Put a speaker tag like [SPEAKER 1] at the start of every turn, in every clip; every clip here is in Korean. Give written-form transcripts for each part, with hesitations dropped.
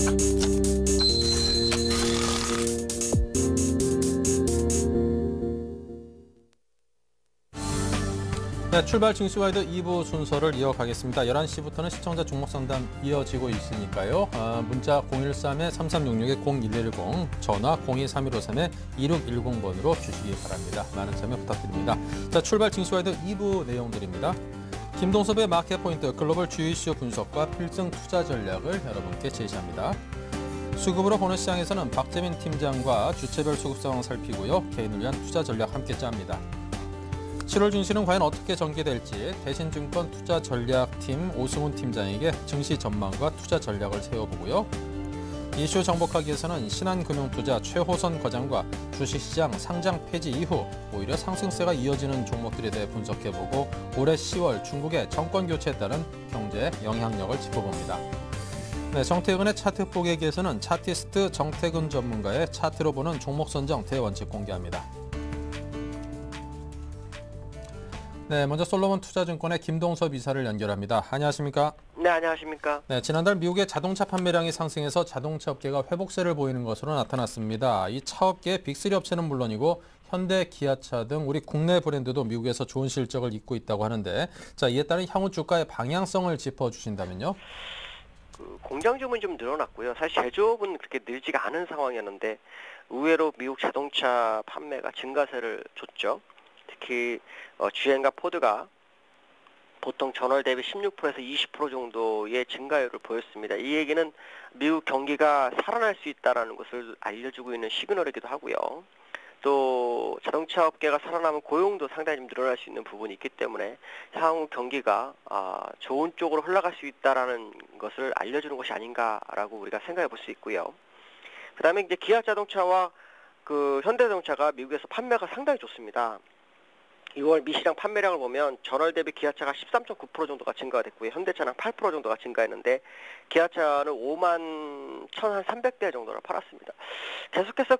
[SPEAKER 1] 네, 출발 증시와이드 2부 순서를 이어가겠습니다. 11시부터는 시청자 종목 상담 이어지고 있으니까요. 문자 013-3366-0110, 전화 023153-2610번으로 주시기 바랍니다. 많은 참여 부탁드립니다. 자, 출발 증시와이드 2부 내용들입니다. 김동섭의 마켓포인트 글로벌 주요 이슈 분석과 필승 투자 전략을 여러분께 제시합니다. 수급으로 보는 시장에서는 박재민 팀장과 주체별 수급 상황 살피고요. 개인을 위한 투자 전략 함께 짭니다. 7월 증시는 과연 어떻게 전개될지 대신증권 투자전략팀 오승훈 팀장에게 증시 전망과 투자 전략을 세워보고요. 이슈 정복하기 위해서는 신한금융투자 최호선 거장과 주식시장 상장 폐지 이후 오히려 상승세가 이어지는 종목들에 대해 분석해보고 올해 10월 중국의 정권교체에 따른 경제 영향력을 짚어봅니다. 네, 정태근의 차트 포개기에서는 차티스트 정태근 전문가의 차트로 보는 종목 선정 대원칙 공개합니다. 네, 먼저 솔로몬 투자증권의 김동섭 이사를 연결합니다. 안녕하십니까?
[SPEAKER 2] 네, 안녕하십니까?
[SPEAKER 1] 네, 지난달 미국의 자동차 판매량이 상승해서 자동차 업계가 회복세를 보이는 것으로 나타났습니다. 이 차업계의 빅3 업체는 물론이고 현대, 기아차 등 우리 국내 브랜드도 미국에서 좋은 실적을 잇고 있다고 하는데, 자, 이에 따른 향후 주가의 방향성을 짚어주신다면요?
[SPEAKER 2] 공장 주문이 좀 늘어났고요. 사실 제조업은 그렇게 늘지가 않은 상황이었는데 의외로 미국 자동차 판매가 증가세를 줬죠. 특히 GM과 포드가 보통 전월 대비 16%에서 20% 정도의 증가율을 보였습니다. 이 얘기는 미국 경기가 살아날 수 있다는 것을 알려주고 있는 시그널이기도 하고요. 또 자동차 업계가 살아나면 고용도 상당히 좀 늘어날 수 있는 부분이 있기 때문에 향후 경기가 좋은 쪽으로 흘러갈 수 있다는 것을 알려주는 것이 아닌가라고 우리가 생각해 볼 수 있고요. 그 다음에 이제 기아 자동차와 현대자동차가 미국에서 판매가 상당히 좋습니다. 6월 미시장 판매량을 보면 전월 대비 기아차가 13.9% 정도가 증가가 됐고요. 현대차는 8% 정도가 증가했는데 기아차는 5만 1,300대 정도를 팔았습니다. 계속해서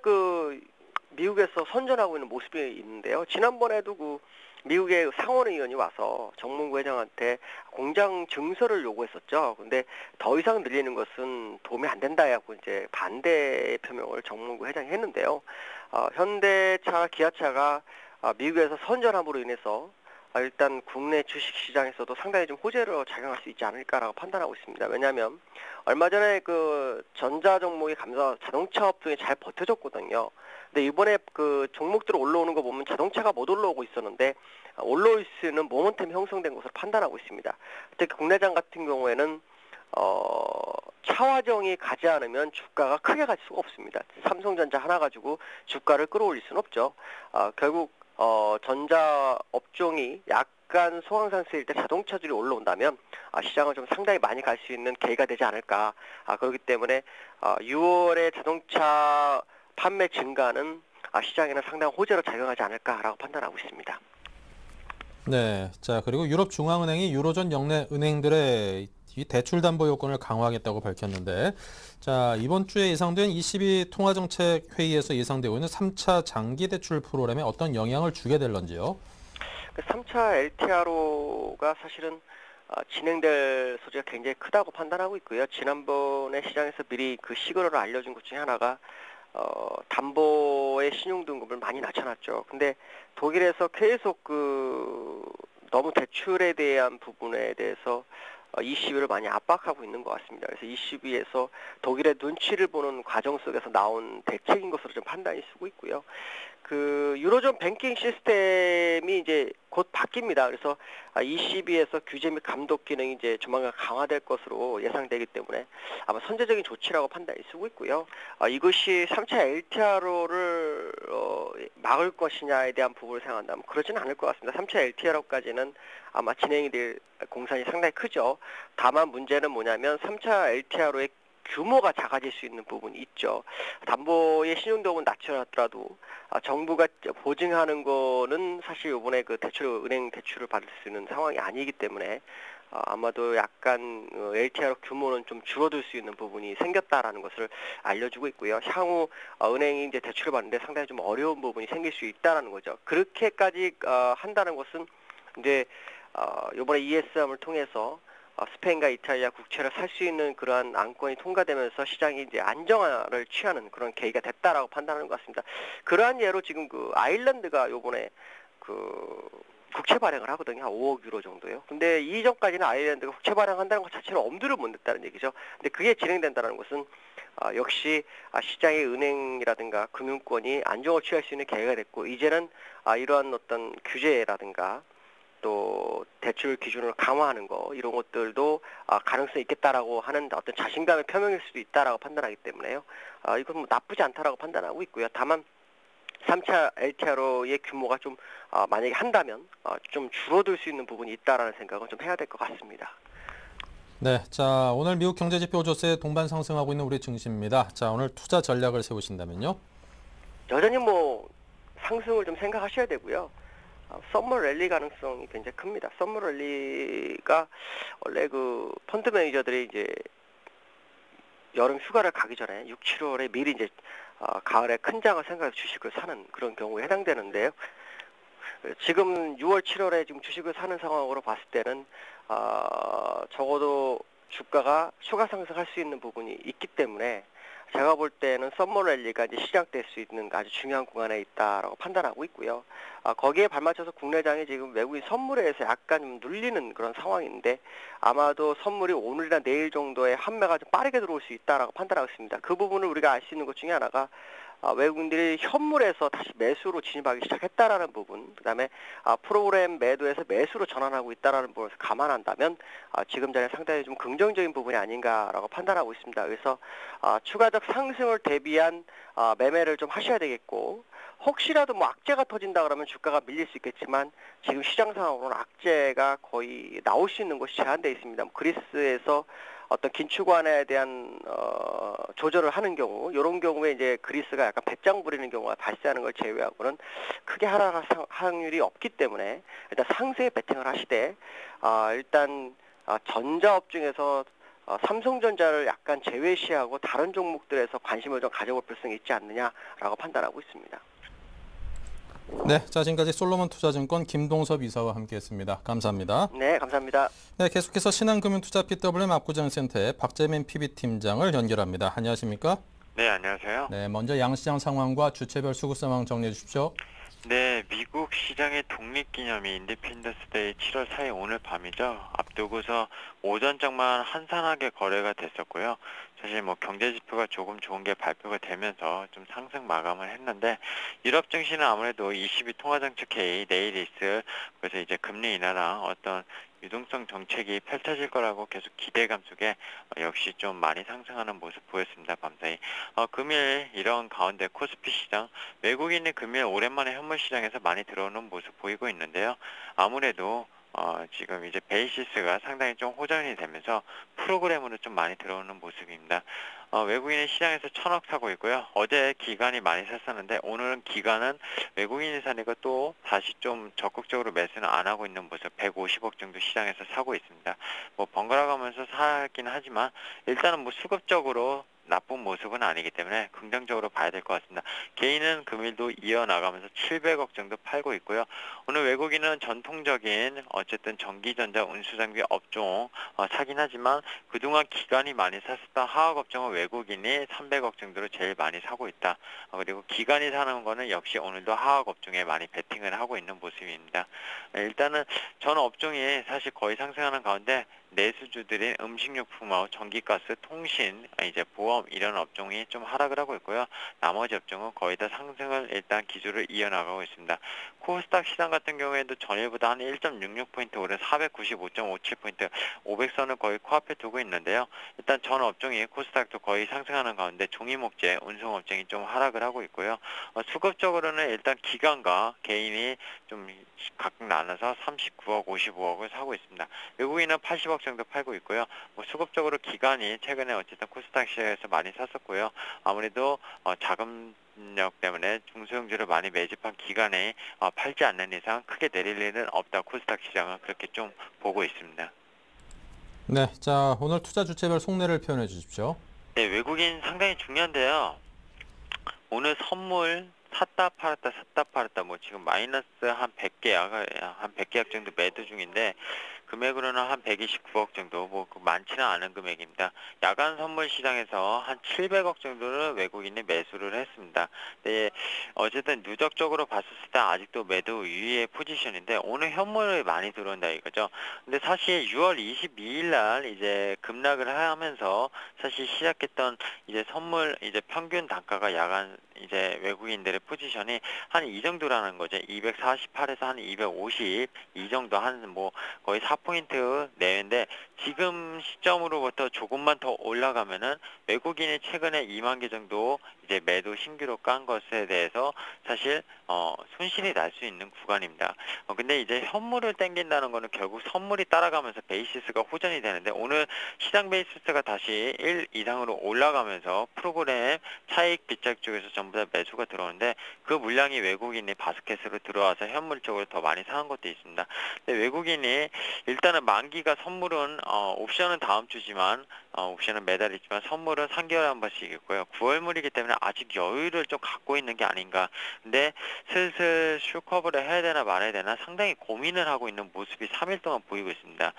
[SPEAKER 2] 미국에서 선전하고 있는 모습이 있는데요. 지난번에도 미국의 상원 의원이 와서 정몽구 회장한테 공장 증설을 요구했었죠. 근데 더 이상 늘리는 것은 도움이 안 된다 하고 이제 반대 표명을 정몽구 회장이 했는데요. 현대차, 기아차가 미국에서 선전함으로 인해서 일단 국내 주식시장에서도 상당히 좀 호재로 작용할 수 있지 않을까라고 판단하고 있습니다. 왜냐하면 얼마 전에 전자 종목이 자동차 업종이 잘 버텨줬거든요. 근데 이번에 종목들 올라오는 거 보면 자동차가 못 올라오고 있었는데 올라올 수 있는 모멘텀이 형성된 것으로 판단하고 있습니다. 특히 국내장 같은 경우에는 차화정이 가지 않으면 주가가 크게 갈 수가 없습니다. 삼성전자 하나 가지고 주가를 끌어올릴 수는 없죠. 결국 전자 업종이 약간 소강상승일 때 자동차들이 올라온다면 시장을 좀 상당히 많이 갈 수 있는 계기가 되지 않을까. 그렇기 때문에 6월에 자동차 판매 증가는 시장에는 상당히 호재로 작용하지 않을까라고 판단하고 있습니다.
[SPEAKER 1] 네, 자, 그리고 유럽 중앙은행이 유로존 역내 은행들의 이 대출 담보 요건을 강화하겠다고 밝혔는데, 자, 이번 주에 예상된 ECB 통화정책 회의에서 예상되고 있는 3차 장기 대출 프로그램에 어떤 영향을 주게 될런지요?
[SPEAKER 2] 3차 LTRO가 사실은 진행될 소지가 굉장히 크다고 판단하고 있고요. 지난번에 시장에서 미리 시그널을 알려준 것 중에 하나가 담보의 신용등급을 많이 낮춰놨죠. 근데 독일에서 계속 너무 대출에 대한 부분에 대해서 ECB를 많이 압박하고 있는 것 같습니다. 그래서 ECB에서 독일의 눈치를 보는 과정 속에서 나온 대책인 것으로 좀 판단이 쓰고 있고요. 유로존 뱅킹 시스템이 이제 곧 바뀝니다. 그래서 ECB에서 규제 및 감독 기능이 이제 조만간 강화될 것으로 예상되기 때문에 아마 선제적인 조치라고 판단이 쓰고 있고요. 이것이 3차 LTRO를 막을 것이냐에 대한 부분을 생각한다면 그러지는 않을 것 같습니다. 3차 LTRO까지는 아마 진행이 될 공산이 상당히 크죠. 다만 문제는 뭐냐면 3차 LTRO의 규모가 작아질 수 있는 부분이 있죠. 담보의 신용도는 낮춰놨더라도 정부가 보증하는 거는 사실 이번에 은행 대출을 받을 수 있는 상황이 아니기 때문에 아마도 약간 LTRO 규모는 좀 줄어들 수 있는 부분이 생겼다라는 것을 알려주고 있고요. 향후 은행이 이제 대출을 받는데 상당히 좀 어려운 부분이 생길 수 있다라는 거죠. 그렇게까지 한다는 것은 이제 이번에 ESM을 통해서 스페인과 이탈리아 국채를 살 수 있는 그러한 안건이 통과되면서 시장이 이제 안정화를 취하는 그런 계기가 됐다라고 판단하는 것 같습니다. 그러한 예로 지금 그 아일랜드가 요번에 그 국채 발행을 하거든요. 한 5억 유로 정도요. 근데 이전까지는 아일랜드가 국채 발행한다는 것 자체로 엄두를 못 냈다는 얘기죠. 근데 그게 진행된다는 것은 역시 시장의 은행이라든가 금융권이 안정을 취할 수 있는 계기가 됐고 이제는 이러한 어떤 규제라든가 또 대출 기준을 강화하는 거 이런 것들도 가능성이 있겠다라고 하는 어떤 자신감의 표명일 수도 있다라고 판단하기 때문에요. 이건 뭐 나쁘지 않다라고 판단하고 있고요. 다만 3차 LTRO의 규모가 좀 만약에 한다면 좀 줄어들 수 있는 부분이 있다라는 생각은 좀 해야 될 것 같습니다.
[SPEAKER 1] 네, 자 오늘 미국 경제지표 조세 동반 상승하고 있는 우리 증시입니다. 자 오늘 투자 전략을 세우신다면요?
[SPEAKER 2] 여전히 뭐 상승을 좀 생각하셔야 되고요. 썸머 랠리 가능성이 굉장히 큽니다. 썸머 랠리가 원래 그 펀드 매니저들이 이제 여름 휴가를 가기 전에 6, 7월에 미리 이제 가을에 큰 장을 생각해서 주식을 사는 그런 경우에 해당되는데요. 지금 6월, 7월에 지금 주식을 사는 상황으로 봤을 때는 적어도 주가가 추가 상승할 수 있는 부분이 있기 때문에 제가 볼 때는 썸머 랠리가 이제 시작될 수 있는 아주 중요한 구간에 있다라고 판단하고 있고요. 거기에 발맞춰서 국내장이 지금 외국인 선물에서 약간 좀 눌리는 그런 상황인데 아마도 선물이 오늘이나 내일 정도에 판매가 좀 빠르게 들어올 수 있다라고 판단하고 있습니다. 그 부분을 우리가 알 수 있는 것 중에 하나가 외국인들이 현물에서 다시 매수로 진입하기 시작했다라는 부분, 그다음에 프로그램 매도에서 매수로 전환하고 있다라는 부분을 감안한다면 지금 자리에 상당히 좀 긍정적인 부분이 아닌가라고 판단하고 있습니다. 그래서 추가적 상승을 대비한 매매를 좀 하셔야 되겠고 혹시라도 뭐 악재가 터진다 그러면 주가가 밀릴 수 있겠지만 지금 시장 상황으로는 악재가 거의 나올 수 있는 곳이 제한되어 있습니다. 그리스에서 어떤 긴축완에 대한 조절을 하는 경우 이런 경우에 이제 그리스가 약간 배짱 부리는 경우가 발생하는 걸 제외하고는 크게 하락할 확률이 없기 때문에 일단 상세에 베팅을 하시되 일단 전자업 중에서 삼성전자를 약간 제외시하고 다른 종목들에서 관심을 좀 가져볼 필요성이 있지 않느냐라고 판단하고 있습니다.
[SPEAKER 1] 네, 자 지금까지 솔로몬투자증권 김동섭 이사와 함께했습니다. 감사합니다.
[SPEAKER 2] 네, 감사합니다.
[SPEAKER 1] 네, 계속해서 신한금융투자 PWM 압구정센터의 박재민 PB팀장을 연결합니다. 안녕하십니까?
[SPEAKER 3] 네, 안녕하세요.
[SPEAKER 1] 네, 먼저 양시장 상황과 주체별 수급 상황 정리해 주십시오.
[SPEAKER 3] 네, 미국 시장의 독립기념일 인디펜던스 데이 7월 4일 오늘 밤이죠. 앞두고서 오전장만 한산하게 거래가 됐었고요. 사실 뭐 경제지표가 조금 좋은 게 발표가 되면서 좀 상승 마감을 했는데 유럽 증시는 아무래도 22 통화정책 회의 내일 있을 그래서 이제 금리 인하나 어떤 유동성 정책이 펼쳐질 거라고 계속 기대감 속에 역시 좀 많이 상승하는 모습 보였습니다. 밤사이. 금일 이런 가운데 코스피 시장 외국인이 금일 오랜만에 현물 시장에서 많이 들어오는 모습 보이고 있는데요. 아무래도 지금 이제 베이시스가 상당히 좀 호전이 되면서 프로그램으로 좀 많이 들어오는 모습입니다. 외국인이 시장에서 1,000억 사고 있고요. 어제 기관이 많이 샀었는데 오늘은 기관은 외국인이 사니까 또 다시 좀 적극적으로 매수는 안 하고 있는 모습 150억 정도 시장에서 사고 있습니다. 뭐 번갈아 가면서 사긴 하지만 일단은 뭐 수급적으로 나쁜 모습은 아니기 때문에 긍정적으로 봐야 될 것 같습니다. 개인은 금일도 이어나가면서 700억 정도 팔고 있고요. 오늘 외국인은 전통적인 어쨌든 전기전자 운수장비 업종 사긴 하지만 그동안 기관이 많이 샀었던 화학업종은 외국인이 300억 정도로 제일 많이 사고 있다. 그리고 기관이 사는 거는 역시 오늘도 화학업종에 많이 베팅을 하고 있는 모습입니다. 일단은 전 업종이 사실 거의 상승하는 가운데 내수주들인 음식료품업, 전기가스, 통신, 이제 보험 이런 업종이 좀 하락을 하고 있고요. 나머지 업종은 거의 다 상승을 일단 기조를 이어나가고 있습니다. 코스닥 시장 같은 경우에도 전일보다 한 1.66포인트 오른 495.57포인트 500선을 거의 코앞에 두고 있는데요. 일단 전 업종이 코스닥도 거의 상승하는 가운데 종이목재, 운송업종이 좀 하락을 하고 있고요. 수급적으로는 일단 기관과 개인이 좀 각각 나눠서 39억, 55억을 사고 있습니다. 외국인은 80억 정도 팔고 있고요. 뭐 수급적으로 기관이 최근에 어쨌든 코스닥 시장에서 많이 샀었고요. 아무래도 자금력 때문에 중소형주를 많이 매집한 기관에 팔지 않는 이상 크게 내릴 일은 없다. 코스닥 시장은 그렇게 좀 보고 있습니다.
[SPEAKER 1] 네, 자 오늘 투자 주체별 속내를 표현해 주십시오.
[SPEAKER 3] 네, 외국인 상당히 중요한데요. 오늘 선물 샀다 팔았다 뭐 지금 마이너스 한 100계약 정도 매도 중인데 금액으로는 한 129억 정도, 뭐 많지는 않은 금액입니다. 야간 선물 시장에서 한 700억 정도를 외국인이 매수를 했습니다. 네, 어쨌든 누적적으로 봤을 때 아직도 매도 유의의 포지션인데 오늘 현물이 많이 들어온다 이거죠. 근데 사실 6월 22일 날 이제 급락을 하면서 사실 시작했던 이제 선물 이제 평균 단가가 야간 이제 외국인들의 포지션이 한 이 정도라는 거죠. 248에서 한 250 이 정도 한 뭐 거의 4포인트 내외인데 지금 시점으로부터 조금만 더 올라가면은 외국인이 최근에 2만 개 정도 이제 매도 신규로 깐 것에 대해서 사실 손실이 날 수 있는 구간입니다. 근데 이제 현물을 땡긴다는 거는 결국 선물이 따라가면서 베이시스가 호전이 되는데 오늘 시장 베이시스가 다시 1 이상으로 올라가면서 프로그램 차익 비짝 쪽에서 전부 다 매수가 들어오는데 그 물량이 외국인이 바스켓으로 들어와서 현물 쪽으로 더 많이 사는 것도 있습니다. 근데 외국인이 일단은 만기가 선물은 옵션은 다음 주지만 옵션은 매달 있지만 선물은 3개월에 한 번씩 있고요. 9월물이기 때문에 아직 여유를 좀 갖고 있는 게 아닌가. 근데 슬슬 슈커버를 해야 되나 말아야 되나 상당히 고민을 하고 있는 모습이 3일 동안 보이고 있습니다.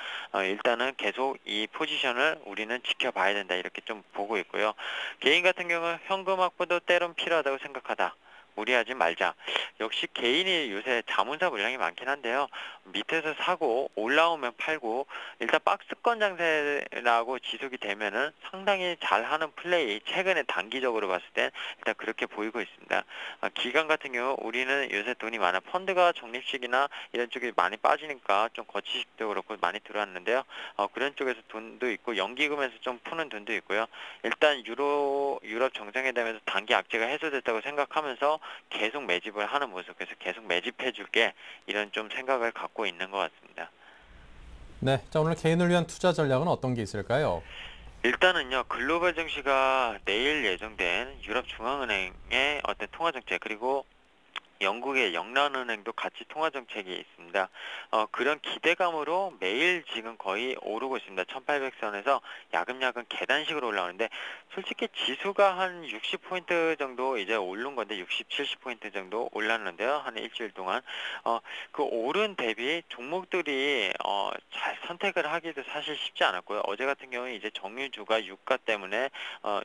[SPEAKER 3] 일단은 계속 이 포지션을 우리는 지켜봐야 된다 이렇게 좀 보고 있고요. 개인 같은 경우는 현금 확보도 때론 필요하다고 생각하다. 무리하지 말자. 역시 개인이 요새 자문사 물량이 많긴 한데요. 밑에서 사고 올라오면 팔고 일단 박스권 장세라고 지속이 되면은 상당히 잘하는 플레이 최근에 단기적으로 봤을 땐 일단 그렇게 보이고 있습니다. 기관 같은 경우 우리는 요새 돈이 많아 펀드가 적립식이나 이런 쪽이 많이 빠지니까 좀 거치식도 그렇고 많이 들어왔는데요. 그런 쪽에서 돈도 있고 연기금에서 좀 푸는 돈도 있고요. 일단 유럽 정상회담에서 단기 악재가 해소됐다고 생각하면서 계속 매집을 하는 모습, 그래서 계속 매집해 줄게 이런 좀 생각을 갖고 있는 것 같습니다.
[SPEAKER 1] 네, 자 오늘 개인을 위한 투자 전략은 어떤 게 있을까요?
[SPEAKER 3] 일단은요, 글로벌 증시가 내일 예정된 유럽 중앙은행의 어떤 통화 정책 그리고 영국의 영란은행도 같이 통화 정책이 있습니다. 그런 기대감으로 매일 지금 거의 오르고 있습니다. 1800선에서 야금야금 계단식으로 올라오는데 솔직히 지수가 한 60포인트 정도 이제 오른 건데 60, 70포인트 정도 올랐는데요. 한 일주일 동안. 그 오른 대비 종목들이 잘 선택을 하기도 사실 쉽지 않았고요. 어제 같은 경우에 이제 정유주가 유가 때문에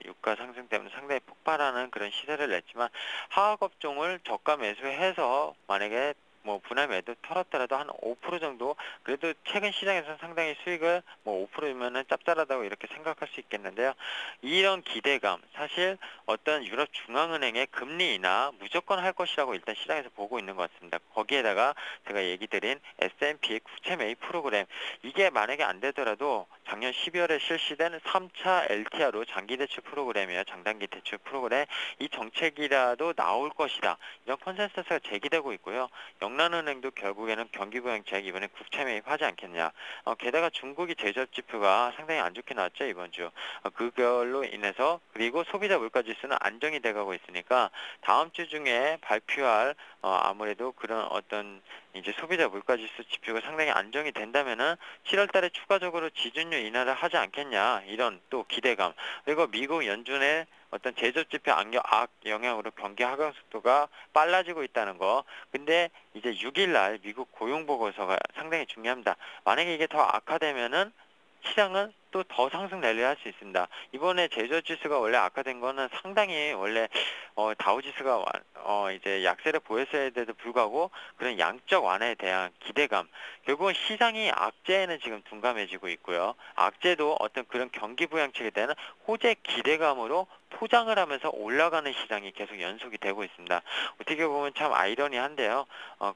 [SPEAKER 3] 유가 상승 때문에 상당히 폭발하는 그런 시세를 냈지만 하악업종을 저가 매수해서 만약에 뭐 분할 매도 털었더라도 한 5% 정도 그래도 최근 시장에서 상당히 수익을 뭐 5%면은 짭짤하다고 이렇게 생각할 수 있겠는데요. 이런 기대감 사실 어떤 유럽 중앙은행의 금리 인하 무조건 할 것이라고 일단 시장에서 보고 있는 것 같습니다. 거기에다가 제가 얘기 드린 S&P 국채 매입 프로그램 이게 만약에 안 되더라도 작년 12월에 실시된 3차 LTR로 장기 대출 프로그램이에요. 장단기 대출 프로그램 이 정책이라도 나올 것이다. 이런 컨센서스가 제기되고 있고요. 영란은행도 결국에는 경기부양책 이번에 국채 매입하지 않겠냐. 게다가 중국이 제조업 지표가 상당히 안 좋게 나왔죠 이번 주. 그걸로 인해서 그리고 소비자 물가지수는 안정이 돼가고 있으니까 다음 주 중에 발표할 아무래도 그런 어떤 이제 소비자 물가지수 지표가 상당히 안정이 된다면은 7월달에 추가적으로 지준율 인하를 하지 않겠냐 이런 또 기대감 그리고 미국 연준의 어떤 제조업 지표 악 영향으로 경기 하강 속도가 빨라지고 있다는 거. 근데 이제 6일날 미국 고용 보고서가 상당히 중요합니다. 만약에 이게 더 악화되면은 시장은 또 더 상승 랠리를 할 수 있습니다. 이번에 제조업 지수가 원래 악화된 거는 상당히 원래 다우 지수가 이제 약세를 보였어야돼도 불구하고 그런 양적 완화에 대한 기대감 결국은 시장이 악재에는 지금 둔감해지고 있고요. 악재도 어떤 그런 경기 부양책에 대한 호재 기대감으로 포장을 하면서 올라가는 시장이 계속 연속이 되고 있습니다. 어떻게 보면 참 아이러니한데요.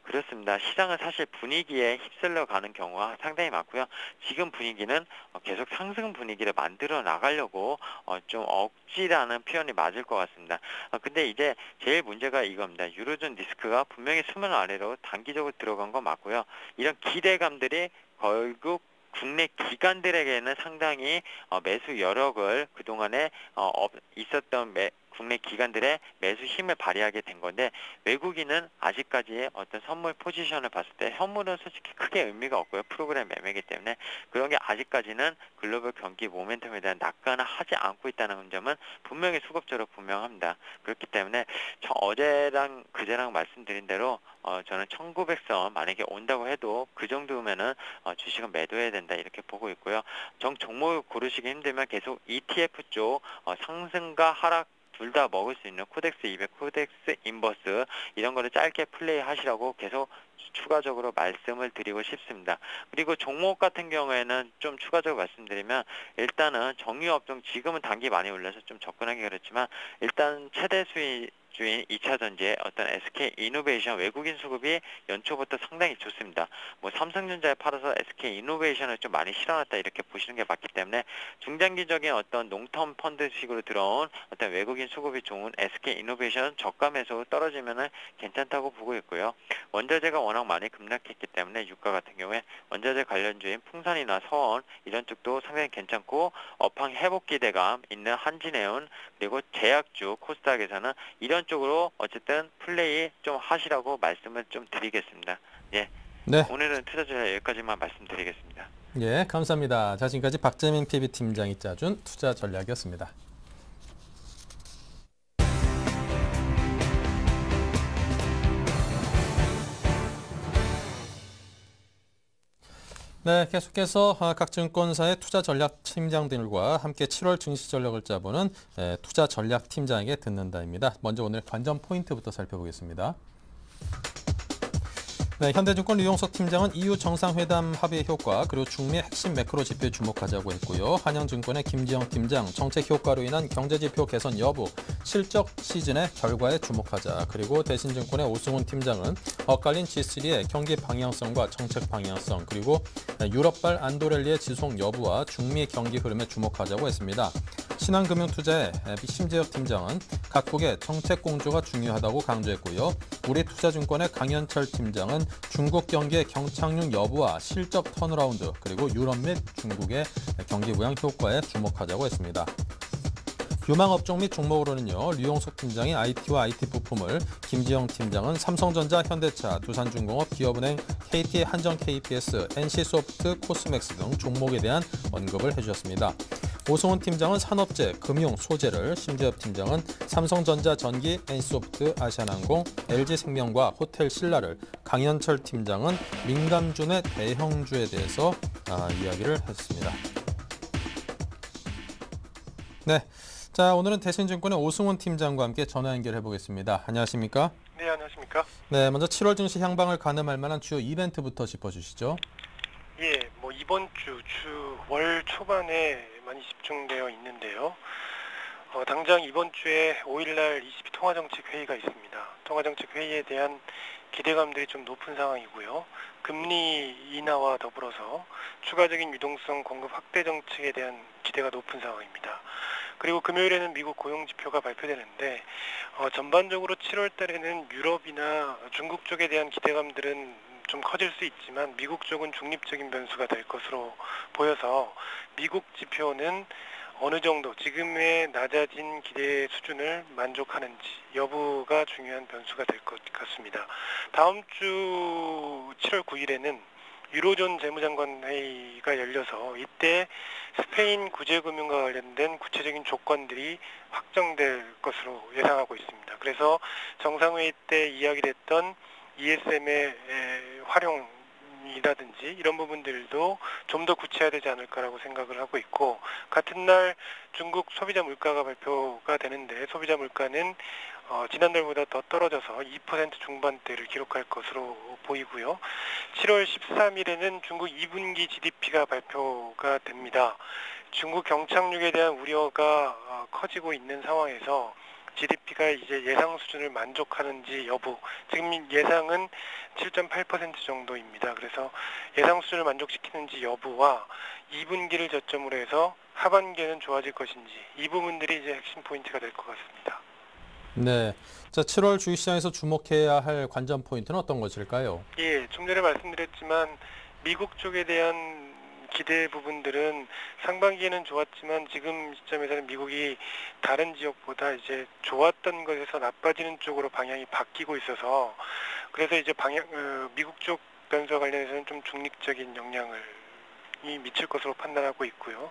[SPEAKER 3] 그렇습니다. 시장은 사실 분위기에 휩쓸려 가는 경우가 상당히 많고요. 지금 분위기는 계속 상승 분위기를 만들어 나가려고 좀 억지라는 표현이 맞을 것 같습니다. 근데 이제 제일 문제가 이겁니다. 유로존 리스크가 분명히 수면 아래로 단기적으로 들어간 건 맞고요. 이런 기대감들이 결국 국내 기관들에게는 상당히 매수 여력을 그동안에 있었던 국내 기관들의 매수 힘을 발휘하게 된 건데 외국인은 아직까지의 어떤 선물 포지션을 봤을 때 현물은 솔직히 크게 의미가 없고요. 프로그램 매매이기 때문에 그런 게 아직까지는 글로벌 경기 모멘텀에 대한 낙관을 하지 않고 있다는 점은 분명히 수급적으로 분명합니다. 그렇기 때문에 어제랑 그제랑 말씀드린 대로 저는 1900선 만약에 온다고 해도 그 정도면은 주식은 매도해야 된다 이렇게 보고 있고요. 종목을 고르시기 힘들면 계속 ETF 쪽 상승과 하락 둘 다 먹을 수 있는 코덱스 200, 코덱스 인버스 이런 거를 짧게 플레이 하시라고 계속 추가적으로 말씀을 드리고 싶습니다. 그리고 종목 같은 경우에는 좀 추가적으로 말씀드리면 일단은 정유업종 지금은 단기 많이 올라서 좀 접근하기 그렇지만 일단 최대 수익 주인 2차 전지의 어떤 SK 이노베이션 외국인 수급이 연초부터 상당히 좋습니다. 뭐 삼성전자에 팔아서 SK 이노베이션을 좀 많이 실어놨다 이렇게 보시는 게 맞기 때문에 중장기적인 어떤 롱텀 펀드식으로 들어온 어떤 외국인 수급이 좋은 SK 이노베이션 저가 매수 떨어지면은 괜찮다고 보고 있고요. 원자재가 워낙 많이 급락했기 때문에 유가 같은 경우에 원자재 관련주인 풍산이나 서원 이런 쪽도 상당히 괜찮고 업황 회복 기대감 있는 한진해운 그리고 제약주 코스닥에서는 이런 쪽으로 어쨌든 플레이 좀 하시라고 말씀을 좀 드리겠습니다. 예.
[SPEAKER 1] 네.
[SPEAKER 3] 오늘은 투자 전략 여기까지만 말씀드리겠습니다.
[SPEAKER 1] 예, 감사합니다. 자, 지금까지 박재민 PB팀장이 짜준 투자 전략이었습니다. 네, 계속해서 각 증권사의 투자 전략 팀장들과 함께 7월 증시 전략을 짜보는 투자 전략 팀장에게 듣는다입니다. 먼저 오늘 관전 포인트부터 살펴보겠습니다. 네, 현대증권 류용석 팀장은 EU 정상회담 합의 효과 그리고 중미 핵심 매크로 지표에 주목하자고 했고요. 한영증권의 김지영 팀장 정책 효과로 인한 경제지표 개선 여부, 실적 시즌의 결과에 주목하자. 그리고 대신증권의 오승훈 팀장은 엇갈린 G3의 경기 방향성과 정책 방향성 그리고 유럽발 안도렐리의 지속 여부와 중미 경기 흐름에 주목하자고 했습니다. 신한금융투자의 심재혁 팀장은 각국의 정책 공조가 중요하다고 강조했고요. 우리투자증권의 강현철 팀장은 중국 경기의 경착륙 여부와 실적 턴어라운드 그리고 유럽 및 중국의 경기 부양 효과에 주목하자고 했습니다. 유망업종 및 종목으로는요. 류용석 팀장이 IT와 IT 부품을, 김지영 팀장은 삼성전자, 현대차, 두산중공업, 기업은행, KT, 한정 KPS, NC소프트, 코스맥스 등 종목에 대한 언급을 해주셨습니다. 오승훈 팀장은 산업재, 금융, 소재를, 심재엽 팀장은 삼성전자, 전기, NC소프트, 아시아나항공, LG생명과 호텔 신라를, 강현철 팀장은 민감준의 대형주에 대해서 이야기를 했습니다. 네. 자, 오늘은 대신증권의 오승훈 팀장과 함께 전화 연결해 보겠습니다. 안녕하십니까?
[SPEAKER 4] 네, 안녕하십니까?
[SPEAKER 1] 네, 먼저 7월 증시 향방을 가늠할 만한 주요 이벤트부터 짚어주시죠.
[SPEAKER 4] 예, 뭐 이번 월 초반에 많이 집중되어 있는데요. 당장 이번 주에 5일날 ECB 통화정책회의가 있습니다. 통화정책회의에 대한 기대감들이 좀 높은 상황이고요. 금리 인하와 더불어서 추가적인 유동성 공급 확대 정책에 대한 기대가 높은 상황입니다. 그리고 금요일에는 미국 고용지표가 발표되는데 전반적으로 7월 달에는 유럽이나 중국 쪽에 대한 기대감들은 좀 커질 수 있지만 미국 쪽은 중립적인 변수가 될 것으로 보여서 미국 지표는 어느 정도 지금의 낮아진 기대 수준을 만족하는지 여부가 중요한 변수가 될 것 같습니다. 다음 주 7월 9일에는 유로존 재무장관 회의가 열려서 이때 스페인 구제금융과 관련된 구체적인 조건들이 확정될 것으로 예상하고 있습니다. 그래서 정상회의 때 이야기됐던 ESM의 활용이라든지 이런 부분들도 좀 더 구체화되지 않을까라고 생각을 하고 있고, 같은 날 중국 소비자 물가가 발표가 되는데 소비자 물가는 지난달보다 더 떨어져서 2% 중반대를 기록할 것으로 보이고요. 7월 13일에는 중국 2분기 GDP가 발표가 됩니다. 중국 경착륙에 대한 우려가 커지고 있는 상황에서 GDP가 이제 예상 수준을 만족하는지 여부, 지금 예상은 7.8% 정도입니다. 그래서 예상 수준을 만족시키는지 여부와 2분기를 저점으로 해서 하반기에는 좋아질 것인지 이 부분들이 이제 핵심 포인트가 될 것 같습니다.
[SPEAKER 1] 네, 자 7월 주식시장에서 주목해야 할 관전 포인트는 어떤 것일까요?
[SPEAKER 4] 예, 좀 전에 말씀드렸지만 미국 쪽에 대한 기대 부분들은 상반기에는 좋았지만 지금 시점에서는 미국이 다른 지역보다 이제 좋았던 것에서 나빠지는 쪽으로 방향이 바뀌고 있어서 그래서 이제 미국 쪽 변수와 관련해서는 좀 중립적인 영향을 미칠 것으로 판단하고 있고요.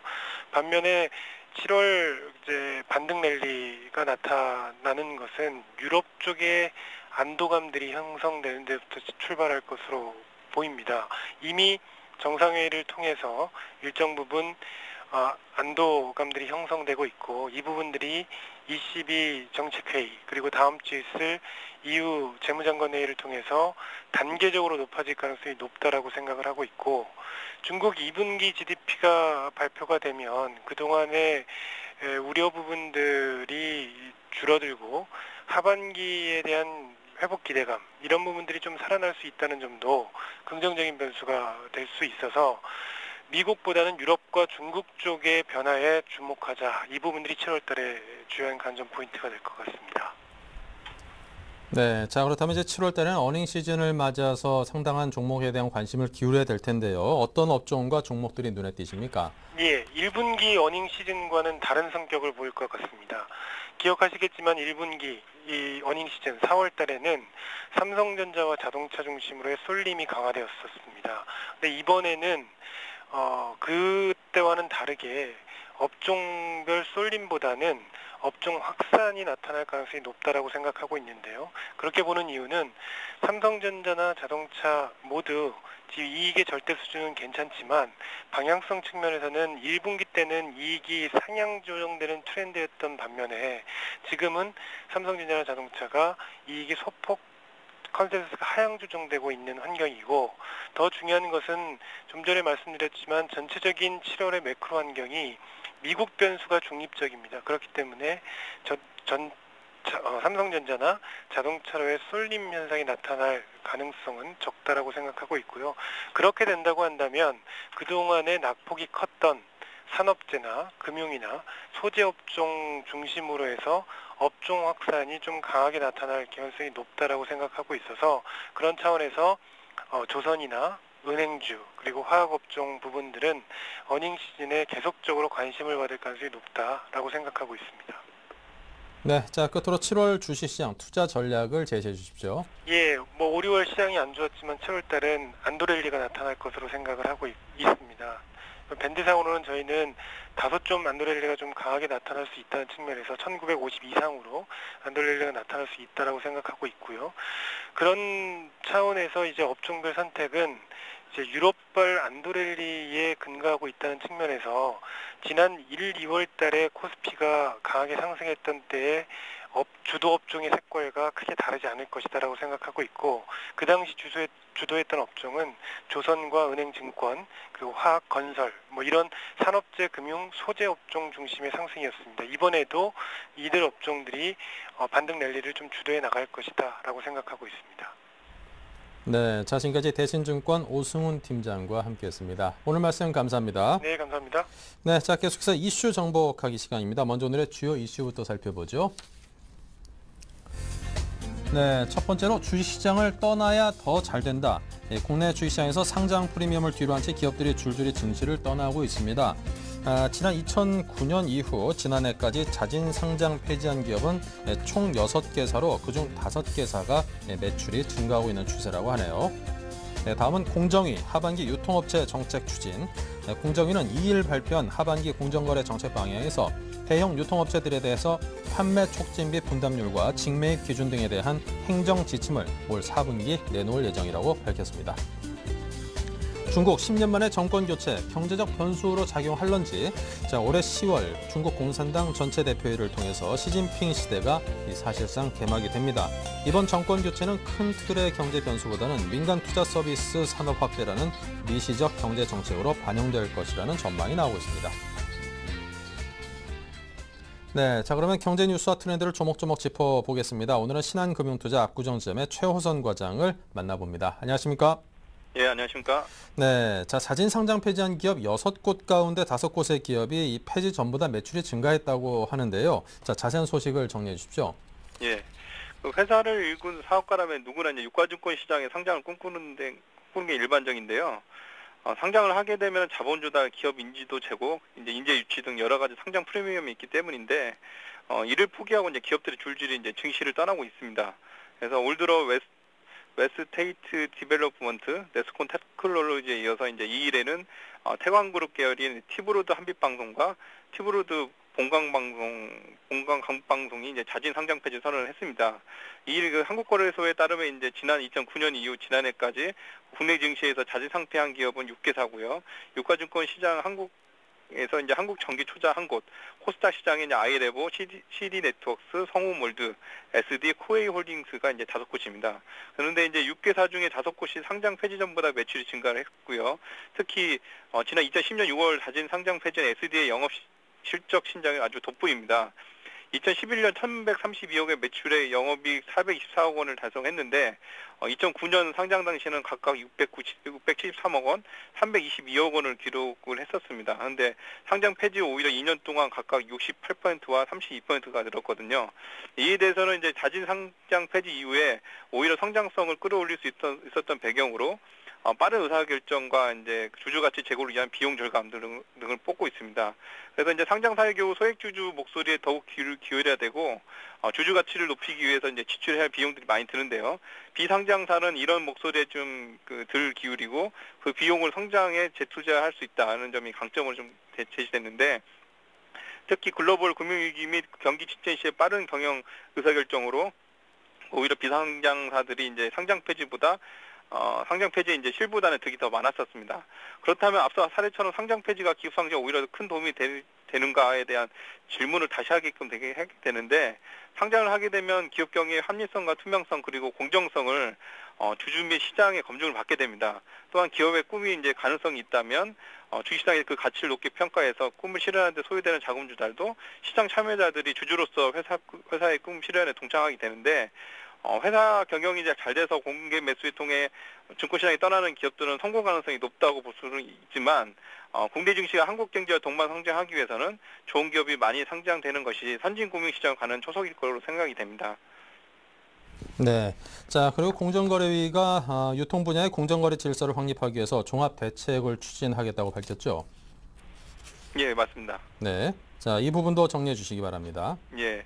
[SPEAKER 4] 반면에 7월 이제 반등 랠리가 나타나는 것은 유럽 쪽에 안도감들이 형성되는 데부터 출발할 것으로 보입니다. 이미 정상회의를 통해서 일정 부분 안도감들이 형성되고 있고 이 부분들이 ECB 정책회의 그리고 다음 주에 있을 EU 재무장관회의를 통해서 단계적으로 높아질 가능성이 높다라고 생각을 하고 있고 중국 2분기 GDP가 발표가 되면 그동안의 우려 부분들이 줄어들고 하반기에 대한 회복 기대감 이런 부분들이 좀 살아날 수 있다는 점도 긍정적인 변수가 될 수 있어서 미국보다는 유럽과 중국 쪽의 변화에 주목하자. 이 부분들이 7월 달에 주요한 관전 포인트가 될 것 같습니다.
[SPEAKER 1] 네, 자 그렇다면 이제 7월 달에는 어닝 시즌을 맞아서 상당한 종목에 대한 관심을 기울여야 될 텐데요. 어떤 업종과 종목들이 눈에 띄십니까?
[SPEAKER 4] 예, 1분기 어닝 시즌과는 다른 성격을 보일 것 같습니다. 기억하시겠지만 1분기 이 어닝 시즌 4월 달에는 삼성전자와 자동차 중심으로의 쏠림이 강화되었었습니다. 근데 이번에는 그때와는 다르게 업종별 쏠림보다는 업종 확산이 나타날 가능성이 높다라고 생각하고 있는데요. 그렇게 보는 이유는 삼성전자나 자동차 모두 지금 이익의 절대 수준은 괜찮지만 방향성 측면에서는 1분기 때는 이익이 상향 조정되는 트렌드였던 반면에 지금은 삼성전자나 자동차가 이익이 소폭 컨센서스가 하향 조정되고 있는 환경이고 더 중요한 것은 좀 전에 말씀드렸지만 전체적인 7월의 매크로 환경이 미국 변수가 중립적입니다. 그렇기 때문에 삼성전자나 자동차로의 쏠림 현상이 나타날 가능성은 적다라고 생각하고 있고요. 그렇게 된다고 한다면 그동안의 낙폭이 컸던 산업재나 금융이나 소재업종 중심으로 해서 업종 확산이 좀 강하게 나타날 가능성이 높다라고 생각하고 있어서 그런 차원에서 조선이나 은행주 그리고 화학업종 부분들은 어닝 시즌에 계속적으로 관심을 받을 가능성이 높다라고 생각하고 있습니다.
[SPEAKER 1] 네, 자 끝으로 7월 주식시장 투자 전략을 제시해 주십시오.
[SPEAKER 4] 예, 5, 6월 시장이 안 좋았지만 7월 달은 안도랠리가 나타날 것으로 생각을 하고 있습니다. 밴드상으로는 저희는 다소 좀 안도랠리가 좀 강하게 나타날 수 있다는 측면에서 1950 이상으로 안도랠리가 나타날 수 있다라고 생각하고 있고요. 그런 차원에서 이제 업종별 선택은 이제 유럽발 안도랠리에 근거하고 있다는 측면에서 지난 1, 2월 달에 코스피가 강하게 상승했던 때에 주도 업종의 색깔과 크게 다르지 않을 것이다라고 생각하고 있고 그 당시 주도했던 업종은 조선과 은행증권 그리고 화학 건설 이런 산업재 금융 소재 업종 중심의 상승이었습니다. 이번에도 이들 업종들이 반등 랠리를 좀 주도해 나갈 것이다라고 생각하고 있습니다.
[SPEAKER 1] 네, 자 지금까지 대신증권 오승훈 팀장과 함께했습니다. 오늘 말씀 감사합니다.
[SPEAKER 4] 네, 감사합니다.
[SPEAKER 1] 네, 자 계속해서 이슈 정복하기 시간입니다. 먼저 오늘의 주요 이슈부터 살펴보죠. 네, 첫 번째로 주식시장을 떠나야 더 잘 된다. 국내 주식시장에서 상장 프리미엄을 뒤로한 채 기업들이 줄줄이 증시를 떠나고 있습니다. 지난 2009년 이후 지난해까지 자진 상장 폐지한 기업은 총 6개사로 그중 5개사가 매출이 증가하고 있는 추세라고 하네요. 다음은 공정위 하반기 유통업체 정책 추진. 공정위는 2일 발표한 하반기 공정거래 정책 방향에서 대형 유통업체들에 대해서 판매 촉진 및 분담률과 직매입 기준 등에 대한 행정 지침을 올 4분기 내놓을 예정이라고 밝혔습니다. 중국 10년 만에 정권 교체, 경제적 변수로 작용할런지 올해 10월 중국 공산당 전체 대표회의를 통해서 시진핑 시대가 사실상 개막이 됩니다. 이번 정권 교체는 큰 틀의 경제 변수보다는 민간 투자 서비스 산업 확대라는 미시적 경제 정책으로 반영될 것이라는 전망이 나오고 있습니다. 네, 자 그러면 경제 뉴스와 트렌드를 조목조목 짚어보겠습니다. 오늘은 신한금융투자 압구정지점의 최호선 과장을 만나봅니다. 안녕하십니까?
[SPEAKER 5] 예, 안녕하십니까?
[SPEAKER 1] 네, 자 자진 상장 폐지한 기업 6곳 가운데 5곳의 기업이 이 폐지 전보다 매출이 증가했다고 하는데요. 자 자세한 소식을 정리해 주십시오.
[SPEAKER 5] 예, 그 회사를 일군 사업가라면 누구나 이제 유가증권 시장에 상장을 꿈꾸는 게 일반적인데요. 상장을 하게 되면 자본 조달, 기업 인지도 제고, 이제 인재 유치 등 여러 가지 상장 프리미엄이 있기 때문인데 이를 포기하고 이제 기업들이 줄줄이 이제 증시를 떠나고 있습니다. 그래서 올 들어 웨스테이트 디벨롭먼트, 네스콘 테크놀로지에 이어서 이제 2일에는 태광그룹 계열인 티브로드 한빛방송과 티브로드 본강 강북방송이 이제 자진 상장 폐지 선언을 했습니다. 이 그 한국거래소에 따르면 이제 지난 2009년 이후 지난해까지 국내 증시에서 자진 상폐한 기업은 6개사고요. 유가증권 시장 한국에서 이제 한국전기투자 한 곳, 코스닥 시장에 이제 아이레보, CD 네트워크스, 성우몰드, SD, 코웨이홀딩스가 이제 5곳입니다. 그런데 이제 6개사 중에 5곳이 상장 폐지 전보다 매출이 증가를 했고요. 특히 지난 2010년 6월 자진 상장 폐지한 SD의 영업 실적 신장이 아주 돋보입니다. 2011년 1,132억의 매출에 영업이익 424억 원을 달성했는데 2009년 상장 당시에는 각각 673억 원, 322억 원을 기록을 했었습니다. 그런데 상장 폐지 후 오히려 2년 동안 각각 68%와 32%가 늘었거든요. 이에 대해서는 이제 자진 상장 폐지 이후에 오히려 성장성을 끌어올릴 수 있었던 배경으로 빠른 의사결정과 이제 주주가치 제고를 위한 비용 절감 등을 뽑고 있습니다. 그래서 이제 상장사의 경우 소액주주 목소리에 더욱 귀를 기울여야 되고 주주가치를 높이기 위해서 이제 지출해야 할 비용들이 많이 드는데요. 비상장사는 이런 목소리에 좀 덜 기울이고 그 비용을 성장에 재투자할 수 있다는 점이 강점으로 좀 제시됐는데 특히 글로벌 금융위기 및 경기 침체 시에 빠른 경영 의사결정으로 오히려 비상장사들이 이제 상장 폐지보다 상장 폐지에 이제 실부단의 득이 더 많았었습니다. 그렇다면 앞서 사례처럼 상장 폐지가 기업 상장에 오히려 큰 도움이 되는가에 대한 질문을 다시 하게끔 되는데 상장을 하게 되면 기업 경영의 합리성과 투명성 그리고 공정성을 주주 및 시장의 검증을 받게 됩니다. 또한 기업의 꿈이 이제 가능성이 있다면 주식시장의 그 가치를 높게 평가해서 꿈을 실현하는 데 소요되는 자금 조달도 시장 참여자들이 주주로서 회사의 꿈 실현에 동참하게 되는데 회사 경영이 이제 잘 돼서 공개 매수를 통해 증권시장에 떠나는 기업들은 성공 가능성이 높다고 볼 수는 있지만 국내 증시가 한국 경제와 동반 성장하기 위해서는 좋은 기업이 많이 상장되는 것이 선진금융시장을 가는 초석일 거로 생각이 됩니다.
[SPEAKER 1] 네. 자, 그리고 공정거래위가 유통 분야의 공정거래 질서를 확립하기 위해서 종합 대책을 추진하겠다고 밝혔죠?
[SPEAKER 5] 예, 맞습니다.
[SPEAKER 1] 네. 자, 이 부분도 정리해 주시기 바랍니다.
[SPEAKER 5] 예.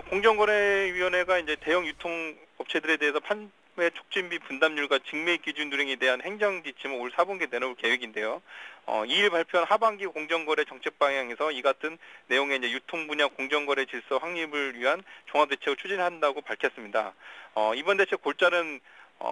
[SPEAKER 5] 공정거래위원회가 이제 대형 유통업체들에 대해서 판매 촉진비 분담률과 직매입 기준 등에 대한 행정 지침을 올 4분기에 내놓을 계획인데요. 2일 발표한 하반기 공정거래 정책 방향에서 이 같은 내용의 이제 유통 분야 공정거래 질서 확립을 위한 종합 대책을 추진한다고 밝혔습니다. 이번 대책 골자는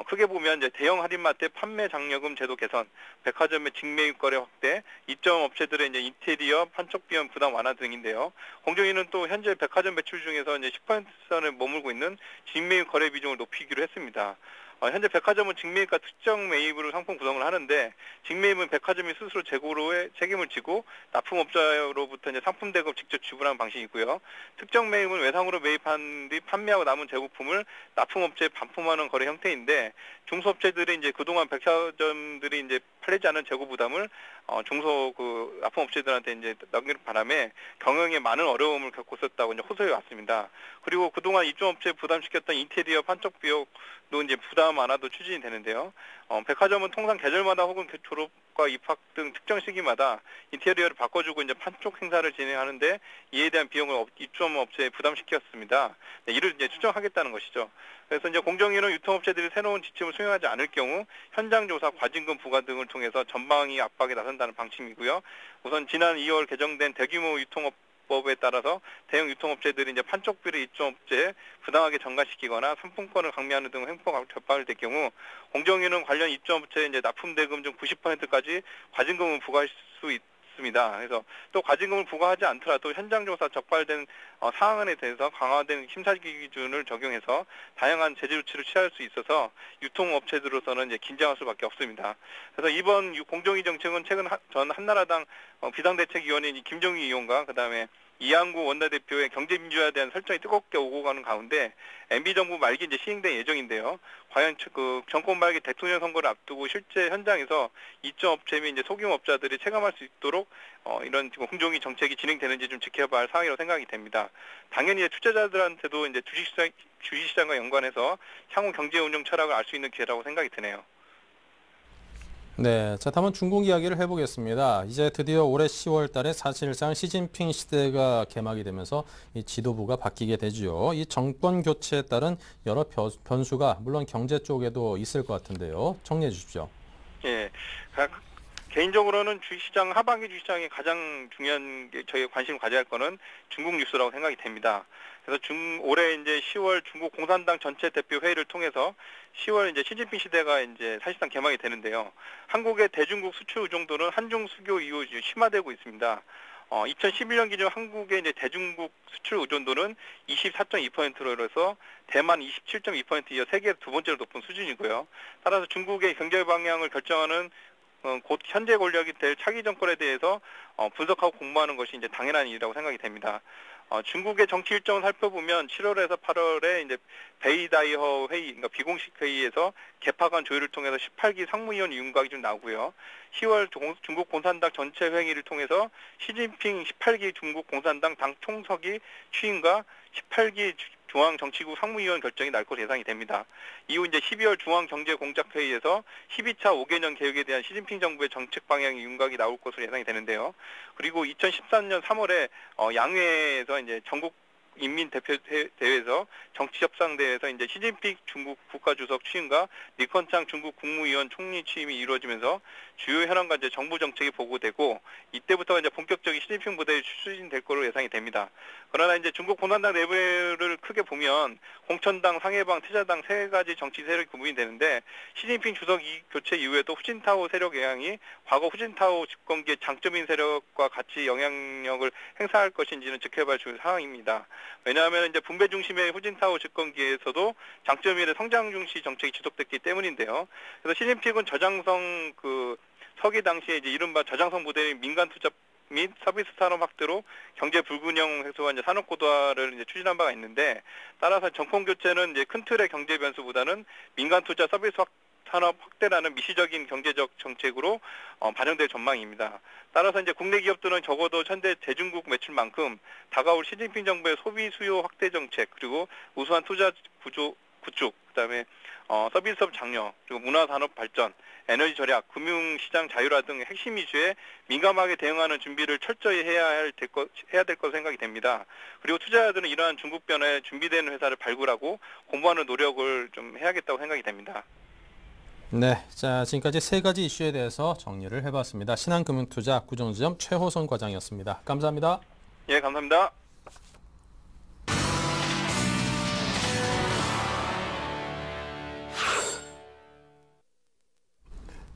[SPEAKER 5] 크게 보면 이제 대형 할인마트의 판매 장려금 제도 개선, 백화점의 직매입 거래 확대, 입점 업체들의 이제 인테리어, 판촉 비용 부담 완화 등인데요. 공정위는 또 현재 백화점 매출 중에서 이제 10%선에 머물고 있는 직매입 거래 비중을 높이기로 했습니다. 현재 백화점은 직매입과 특정 매입으로 상품 구성을 하는데 직매입은 백화점이 스스로 재고로의 책임을 지고 납품업자로부터 이제 상품 대금 직접 지불하는 방식이고요. 특정 매입은 외상으로 매입한 뒤 판매하고 남은 재고품을 납품업체에 반품하는 거래 형태인데 중소업체들이 이제 그동안 백화점들이 이제 팔리지 않은 재고 부담을 중소 납품업체들한테 이제 넘기는 바람에 경영에 많은 어려움을 겪고 있었다고 이제 호소해 왔습니다. 그리고 그동안 입점업체에 부담시켰던 인테리어 판촉 비용도 이제 부담 완화도 추진이 되는데요. 백화점은 통상 계절마다 혹은 졸업과 입학 등 특정 시기마다 인테리어를 바꿔주고 이제 판촉 행사를 진행하는데 이에 대한 비용을 입점업체에 부담시켰습니다. 네, 이를 이제 추정하겠다는 것이죠. 그래서 이제 공정위는 유통업체들이 새로운 지침을 수행하지 않을 경우 현장 조사, 과징금 부과 등을 통해서 전방위 압박에 나선다는 방침이고요. 우선 지난 2월 개정된 대규모 유통업법에 따라서 대형 유통업체들이 이제 판촉비를 입점업체에 부당하게 전가시키거나 상품권을 강매하는 등 횡포가 적발될 경우 공정위는 관련 입점업체에 이제 납품대금 중 90%까지 과징금을 부과할 수 있습니다. 그래서 또 과징금을 부과하지 않더라도 현장조사 적발된 사항에 대해서 강화된 심사 기준을 적용해서 다양한 제재 조치를 취할 수 있어서 유통업체들로서는 이제 긴장할 수밖에 없습니다. 그래서 이번 공정위 정책은 최근 전 한나라당 비상대책위원회인 김정희 의원과 그다음에 이한구 원내대표의 경제민주화에 대한 설정이 뜨겁게 오고 가는 가운데 MB정부 말기 이제 시행될 예정인데요. 과연 정권 말기 대통령 선거를 앞두고 실제 현장에서 입점업체 및 이제 소규모업자들이 체감할 수 있도록 이런 공정위 정책이 진행되는지 좀 지켜봐야 할 사항이라고 생각이 됩니다. 당연히 투자자들한테도 이제 주식시장과 연관해서 향후 경제 운영 철학을 알 수 있는 기회라고 생각이 드네요.
[SPEAKER 1] 네, 자, 다음은 중국 이야기를 해보겠습니다. 이제 드디어 올해 10월 달에 사실상 시진핑 시대가 개막이 되면서 이 지도부가 바뀌게 되죠. 이 정권 교체에 따른 여러 변수가 물론 경제 쪽에도 있을 것 같은데요. 정리해 주십시오.
[SPEAKER 5] 예. 개인적으로는 주식시장, 하반기 주식시장이 가장 중요한 게 저희 관심을 가져야 할 거는 중국 뉴스라고 생각이 됩니다. 그래서 올해 이제 10월 중국 공산당 전체 대표 회의를 통해서 10월 이제 시진핑 시대가 이제 사실상 개막이 되는데요. 한국의 대중국 수출 의존도는 한중 수교 이후 심화되고 있습니다. 2011년 기준 한국의 이제 대중국 수출 의존도는 24.2%로서 대만 27.2% 이어 세계 두 번째로 높은 수준이고요. 따라서 중국의 경제 방향을 결정하는 곧 현재 권력이 될 차기 정권에 대해서 분석하고 공부하는 것이 이제 당연한 일이라고 생각이 됩니다. 중국의 정치 일정을 살펴보면 7월에서 8월에 이제 베이다이허 회의, 그러니까 비공식 회의에서 개파간 조율을 통해서 18기 상무위원 윤곽이 좀 나오고요. 10월 중국 공산당 전체 회의를 통해서 시진핑 18기 중국 공산당 당 총석이 취임과 18기 중앙정치국 상무위원 결정이 날 것으로 예상이 됩니다. 이후 이제 12월 중앙경제공작회의에서 12차 5개년 계획에 대한 시진핑 정부의 정책 방향의 윤곽이 나올 것으로 예상이 되는데요. 그리고 2013년 3월에 양회에서 이제 전국 인민대표대회에서 정치협상대회에서 이제 시진핑 중국 국가주석 취임과 리컨창 중국 국무위원 총리 취임이 이루어지면서 주요 현안과 이제 정부 정책이 보고되고 이때부터 이제 본격적인 시진핑 모델이 추진될 것으로 예상이 됩니다. 그러나 이제 중국 공산당 내부를 크게 보면 공천당, 상해방, 태자당 세 가지 정치 세력이 구분이 되는데 시진핑 주석 교체 이후에도 후진타오 세력 영향이 과거 후진타오 집권기의 장점인 세력과 같이 영향력을 행사할 것인지는 지켜봐야 할 상황입니다. 왜냐하면 이제 분배 중심의 후진타오 집권기에서도 장점인 성장 중시 정책이 지속됐기 때문인데요. 그래서 시진핑은 저장성 서기 당시에 이제 이른바 저장성 모델인 민간 투자 및 서비스 산업 확대로 경제 불균형 해소와 이제 산업 고도화를 이제 추진한 바가 있는데, 따라서 정권 교체는 이제 큰 틀의 경제 변수보다는 민간 투자 서비스 산업 확대라는 미시적인 경제적 정책으로 반영될 전망입니다. 따라서 이제 국내 기업들은 적어도 현재 대중국 매출만큼 다가올 시진핑 정부의 소비 수요 확대 정책, 그리고 우수한 투자 구축, 그다음에 서비스업 장려, 그리고 문화산업 발전, 에너지 절약, 금융시장 자율화 등 핵심 이슈에 민감하게 대응하는 준비를 철저히 해야 될 것으로 생각이 됩니다. 그리고 투자자들은 이러한 중국 변화에 준비되는 회사를 발굴하고 공부하는 노력을 좀 해야겠다고 생각이 됩니다.
[SPEAKER 1] 네, 자, 지금까지 세 가지 이슈에 대해서 정리를 해봤습니다. 신한금융투자 구정지점 최호선 과장이었습니다. 감사합니다.
[SPEAKER 5] 예, 감사합니다.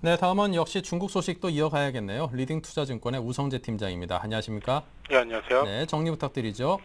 [SPEAKER 1] 네, 다음은 역시 중국 소식도 이어가야겠네요. 리딩투자증권의 우성재 팀장입니다. 안녕하십니까?
[SPEAKER 6] 예, 안녕하세요.
[SPEAKER 1] 네, 정리 부탁드리죠.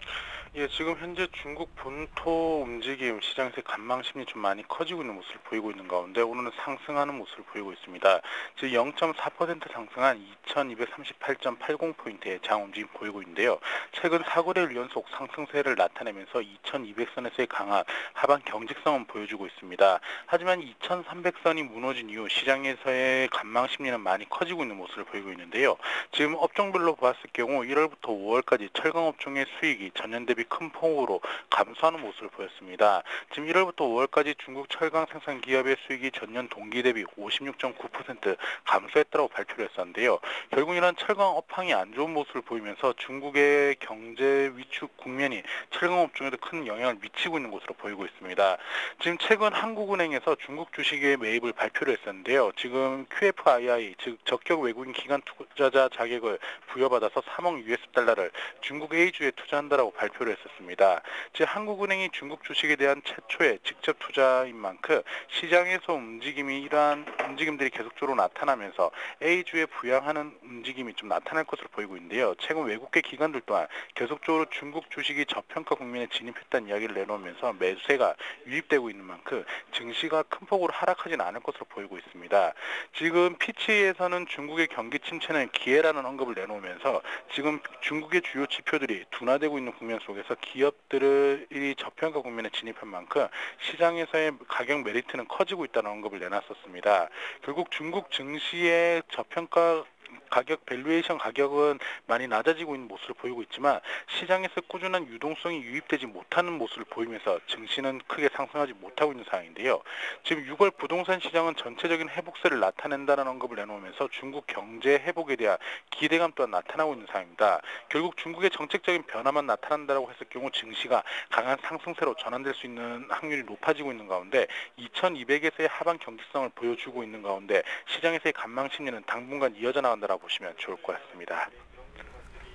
[SPEAKER 6] 예, 지금 현재 중국 본토 움직임, 시장에서 관망심리 좀 많이 커지고 있는 모습을 보이고 있는 가운데 오늘은 상승하는 모습을 보이고 있습니다. 즉 0.4% 상승한 2238.80포인트의 장 움직임 보이고 있는데요. 최근 4거래일 연속 상승세를 나타내면서 2200선에서의 강한 하반 경직성은 보여주고 있습니다. 하지만 2300선이 무너진 이후 시장에서의 관망심리는 많이 커지고 있는 모습을 보이고 있는데요. 지금 업종별로 보았을 경우 1월부터 5월까지 철강업종의 수익이 전년 대비 큰 폭으로 감소하는 모습을 보였습니다. 지금 1월부터 5월까지 중국 철강 생산 기업의 수익이 전년 동기 대비 56.9% 감소했다고 발표를 했었는데요. 결국 이런 철강 업황이 안 좋은 모습을 보이면서 중국의 경제 위축 국면이 철강 업종에도 큰 영향을 미치고 있는 것으로 보이고 있습니다. 지금 최근 한국은행에서 중국 주식의 매입을 발표를 했었는데요. 지금 QFII, 즉 적격 외국인 기관 투자자 자격을 부여받아서 3억 US달러를 중국 A주에 투자한다라고 발표를 했었습니다. 즉 한국은행이 중국 주식에 대한 최초의 직접 투자인 만큼 시장에서 이러한 움직임들이 계속적으로 나타나면서 A주에 부양하는 움직임이 좀 나타날 것으로 보이고 있는데요. 최근 외국계 기관들 또한 계속적으로 중국 주식이 저평가 국면에 진입했다는 이야기를 내놓으면서 매수세가 유입되고 있는 만큼 증시가 큰 폭으로 하락하지는 않을 것으로 보이고 있습니다. 지금 피치에서는 중국의 경기 침체는 기회라는 언급을 내놓으면서 지금 중국의 주요 지표들이 둔화되고 있는 국면 속에서 기업들이 저평가 국면에 진입한 만큼 시장에서의 가격 메리트는 커지고 있다는 언급을 내놨었습니다. 결국 중국 증시의 저평가 가격 밸류에이션 가격은 많이 낮아지고 있는 모습을 보이고 있지만 시장에서 꾸준한 유동성이 유입되지 못하는 모습을 보이면서 증시는 크게 상승하지 못하고 있는 상황인데요. 지금 6월 부동산 시장은 전체적인 회복세를 나타낸다는 언급을 내놓으면서 중국 경제 회복에 대한 기대감 또한 나타나고 있는 상황입니다. 결국 중국의 정책적인 변화만 나타난다고 했을 경우 증시가 강한 상승세로 전환될 수 있는 확률이 높아지고 있는 가운데 2200에서의 하방 경직성을 보여주고 있는 가운데 시장에서의 관망 심리는 당분간 이어져 나간다고 보시면 좋을 것 같습니다.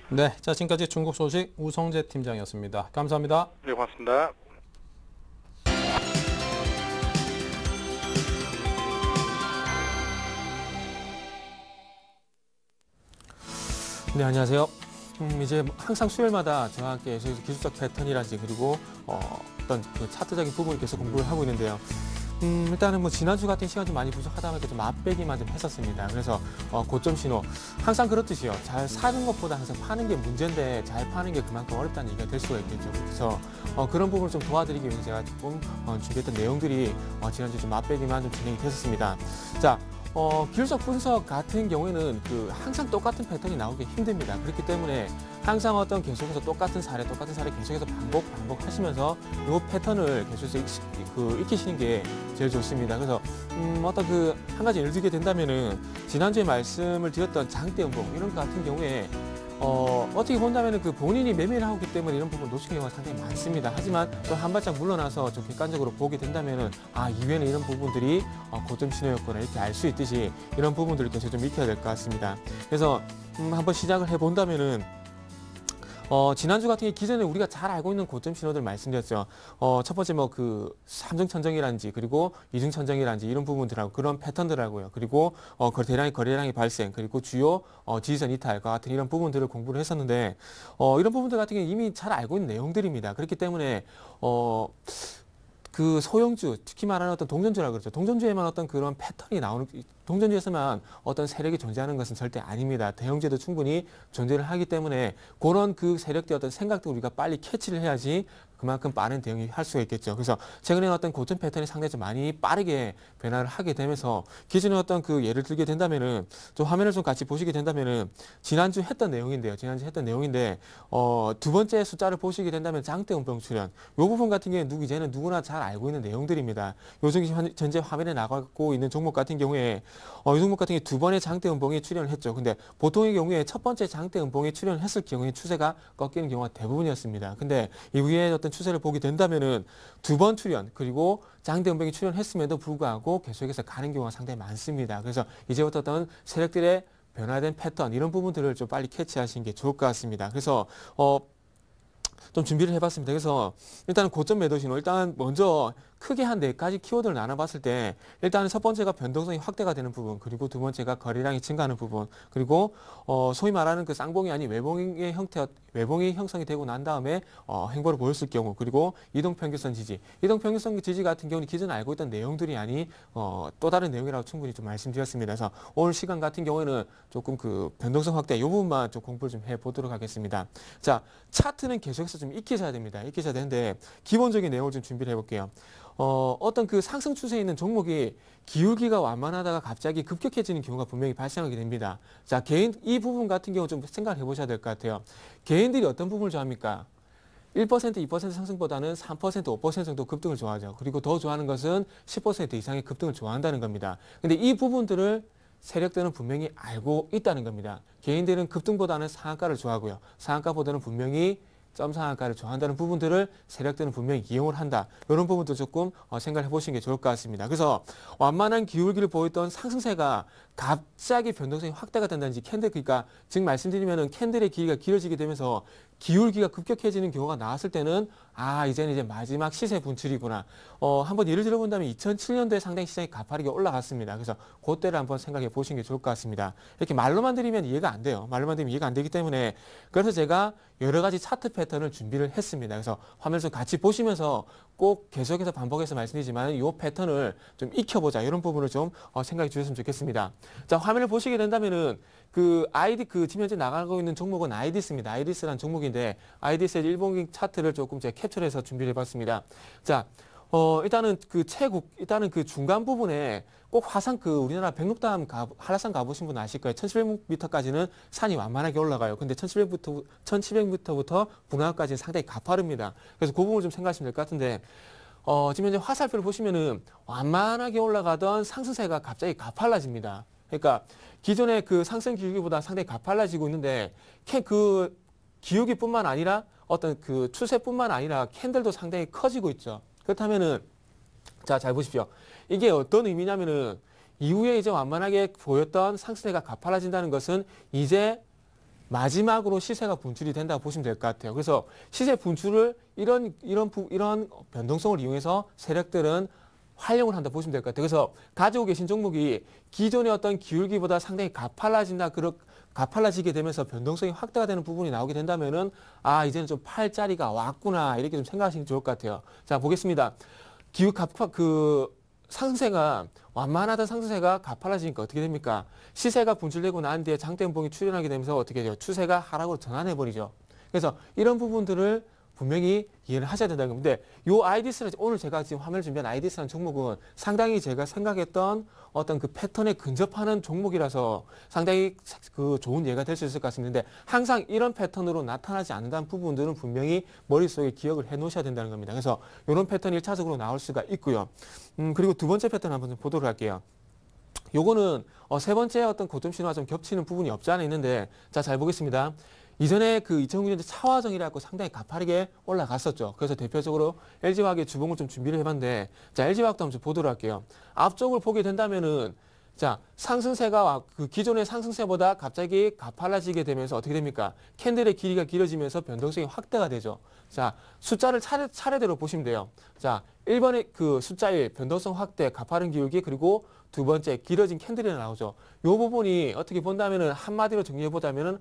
[SPEAKER 1] 네, 자 지금까지 중국 소식 우성재 팀장이었습니다. 감사합니다.
[SPEAKER 6] 네, 고맙습니다.
[SPEAKER 1] 네, 안녕하세요. 이제 항상 수요일마다 저와 함께 기술적 패턴이라든지 그리고 어떤 그 차트적인 부분을 계속 공부를 하고 있는데요. 일단은 뭐 지난주 같은 시간 좀 많이 부족하다 보니까 좀 맛배기만 좀 했었습니다. 그래서 고점 신호 항상 그렇듯이요. 잘 사는 것보다 항상 파는 게 문제인데 잘 파는 게 그만큼 어렵다는 얘기가 될 수가 있겠죠. 그래서 그런 부분을 좀 도와드리기 위해서 제가 조금 준비했던 내용들이 지난주 좀 맛배기만 좀 진행이 됐었습니다. 자. 기술적 분석 같은 경우에는 항상 똑같은 패턴이 나오기 힘듭니다. 그렇기 때문에 항상 계속해서 똑같은 사례 계속해서 반복하시면서 이 패턴을 계속해서 익히시는 게 제일 좋습니다. 그래서 한 가지 예를 들게 된다면은 지난주에 말씀을 드렸던 장대 음봉 이런 것 같은 경우에 어떻게 본다면 본인이 매매를 하고 있기 때문에 이런 부분 놓치는 경우가 상당히 많습니다. 하지만 또 한 발짝 물러나서 좀 객관적으로 보게 된다면은 이후에는 이런 부분들이 고점 신호였구나 이렇게 알 수 있듯이 이런 부분들을 계속 좀 익혀야 될 것 같습니다. 그래서 한번 시작을 해본다면은 지난주 같은 경우에 기존에 우리가 잘 알고 있는 고점 신호들 말씀드렸죠. 첫 번째 삼중 천정이라든지 그리고 이중 천정이라든지 이런 부분들하고 그런 패턴들하고요. 그리고 거래량의 발생 그리고 주요 지지선 이탈과 같은 이런 부분들을 공부를 했었는데 이런 부분들 같은 경우에 이미 잘 알고 있는 내용들입니다. 그렇기 때문에 소형주, 특히 말하는 동전주라고 그러죠. 동전주에만 그런 패턴이 나오는, 동전주에서만 어떤 세력이 존재하는 것은 절대 아닙니다. 대형주에도 충분히 존재를 하기 때문에 그런 세력들의 생각도 우리가 빨리 캐치를 해야지 그만큼 빠른 대응이 할 수가 있겠죠. 그래서 최근에 고점 패턴이 상당히 좀 많이 빠르게 변화를 하게 되면서 기존에 예를 들게 된다면은 좀 화면을 좀 같이 보시게 된다면은 지난주 했던 내용인데 두 번째 숫자를 보시게 된다면 장대 음봉 출현. 이 부분 같은 경우에 이제는 누구나 잘 알고 있는 내용들입니다. 요즘 현재 화면에 나가고 있는 종목 같은 경우에 이 종목 같은 경우에 두 번의 장대 음봉이 출현을 했죠. 근데 보통의 경우에 첫 번째 장대 음봉이 출현을 했을 경우에 추세가 꺾이는 경우가 대부분이었습니다. 근데 이후에 추세를 보게 된다면은 두 번 출현 그리고 장대 음봉이 출현했음에도 불구하고 계속해서 가는 경우가 상당히 많습니다. 그래서 이제부터 어떤 세력들의 변화된 패턴 이런 부분들을 좀 빨리 캐치하시는 게 좋을 것 같습니다. 그래서 좀 준비를 해봤습니다. 그래서 일단은 고점 매도 신호 일단 먼저 크게 한 4가지 키워드를 나눠봤을 때 일단은 첫 번째가 변동성이 확대가 되는 부분 그리고 두 번째가 거래량이 증가하는 부분 그리고 소위 말하는 쌍봉이 아닌 외봉이 형성이 되고 난 다음에 횡보를 보였을 경우 그리고 이동평균선 지지 같은 경우는 기존에 알고 있던 내용들이 아닌 또 다른 내용이라고 충분히 좀 말씀드렸습니다. 그래서 오늘 시간 같은 경우에는 조금 변동성 확대 이 부분만 좀 공부를 좀 해보도록 하겠습니다. 자, 차트는 계속해서 좀 익히셔야 됩니다. 익히셔야 되는데 기본적인 내용을 좀 준비를 해볼게요. 어떤 상승 추세에 있는 종목이 기울기가 완만하다가 갑자기 급격해지는 경우가 분명히 발생하게 됩니다. 자, 이 부분 같은 경우 좀 생각을 해보셔야 될 것 같아요. 개인들이 어떤 부분을 좋아합니까? 1%, 2% 상승보다는 3%, 5% 정도 급등을 좋아하죠. 그리고 더 좋아하는 것은 10% 이상의 급등을 좋아한다는 겁니다. 근데 이 부분들을 세력들은 분명히 알고 있다는 겁니다. 개인들은 급등보다는 상한가를 좋아하고요. 상한가보다는 분명히 점 상한가를 좋아한다는 부분들을 세력들은 분명히 이용을 한다. 이런 부분도 조금 생각해 보시는 게 좋을 것 같습니다. 그래서 완만한 기울기를 보였던 상승세가 갑자기 변동성이 확대가 된다든지 그러니까 지금 말씀드리면은 캔들의 길이가 길어지게 되면서 기울기가 급격해지는 경우가 나왔을 때는 이제는 이제 마지막 시세 분출이구나. 한번 예를 들어본다면 2007년도에 상당히 시장이 가파르게 올라갔습니다. 그래서 그때를 한번 생각해 보시는 게 좋을 것 같습니다. 이렇게 말로만 드리면 이해가 안 돼요. 말로만 드리면 이해가 안 되기 때문에 그래서 제가 여러 가지 차트 패턴을 준비를 했습니다. 그래서 화면을 좀 같이 보시면서 꼭 계속해서 반복해서 말씀드리지만 이 패턴을 좀 익혀보자. 이런 부분을 좀 생각해 주셨으면 좋겠습니다. 자, 화면을 보시게 된다면은 지금 현재 나가고 있는 종목은 아이디스입니다. 아이디스라는 종목인데 아이디스의 일봉 차트를 조금 제가 캡처해서 준비를 해봤습니다. 자,
[SPEAKER 7] 일단은 일단은 그 중간 부분에 꼭 우리나라 백록담 한라산 가보신 분 아실 거예요. 1700m까지는 산이 완만하게 올라가요. 근데 1700m부터 북남까지는 상당히 가파릅니다. 그래서 그 부분을 좀 생각하시면 될 것 같은데, 지금 현재 화살표를 보시면은 완만하게 올라가던 상승세가 갑자기 가팔라집니다. 그러니까 기존의 그 상승 기울기보다 상당히 가팔라지고 있는데, 그 기울기뿐만 아니라 어떤 그 추세뿐만 아니라 캔들도 상당히 커지고 있죠. 그렇다면은, 자, 잘 보십시오. 이게 어떤 의미냐면은 이후에 이제 완만하게 보였던 상승세가 가팔라진다는 것은 이제 마지막으로 시세가 분출이 된다고 보시면 될 것 같아요. 그래서 시세 분출을 이런 변동성을 이용해서 세력들은 활용을 한다 보시면 될 것 같아요. 그래서 가지고 계신 종목이 기존의 어떤 기울기보다 상당히 가팔라지게 되면서 변동성이 확대가 되는 부분이 나오게 된다면은 이제는 좀 팔 자리가 왔구나 이렇게 좀 생각하시면 좋을 것 같아요. 자, 보겠습니다. 상승세가 완만하던 상승세가 가팔라지니까 어떻게 됩니까? 시세가 분출되고 난 뒤에 장대음봉이 출현하게 되면서 어떻게 돼요? 추세가 하락으로 전환해버리죠. 그래서 이런 부분들을 분명히 이해를 하셔야 된다는 겁니다. 근데 요 아이디스는 오늘 제가 지금 화면을 준비한 아이디스라는 종목은 상당히 제가 생각했던 어떤 그 패턴에 근접하는 종목이라서 상당히 그 좋은 예가 될 수 있을 것 같습니다. 근데 항상 이런 패턴으로 나타나지 않는다는 부분들은 분명히 머릿속에 기억을 해 놓으셔야 된다는 겁니다. 그래서 이런 패턴이 1차적으로 나올 수가 있고요. 그리고 두 번째 패턴 한번 좀 보도록 할게요. 요거는 세 번째 어떤 고점 신호와 좀 겹치는 부분이 없지 않아 있는데, 자, 잘 보겠습니다. 이전에 그 2009년도 차화정이라고 상당히 가파르게 올라갔었죠. 그래서 대표적으로 LG화학의 주봉을 좀 준비를 해봤는데, 자, LG화학도 한번 좀 보도록 할게요. 앞쪽을 보게 된다면은, 자, 상승세가 그 기존의 상승세보다 갑자기 가팔라지게 되면서 어떻게 됩니까? 캔들의 길이가 길어지면서 변동성이 확대가 되죠. 자, 숫자를 차례대로 보시면 돼요. 자, 1번에 그 숫자 1, 변동성 확대, 가파른 기울기, 그리고 두 번째, 길어진 캔들이 나오죠. 요 부분이 어떻게 본다면은 한마디로 정리해보자면은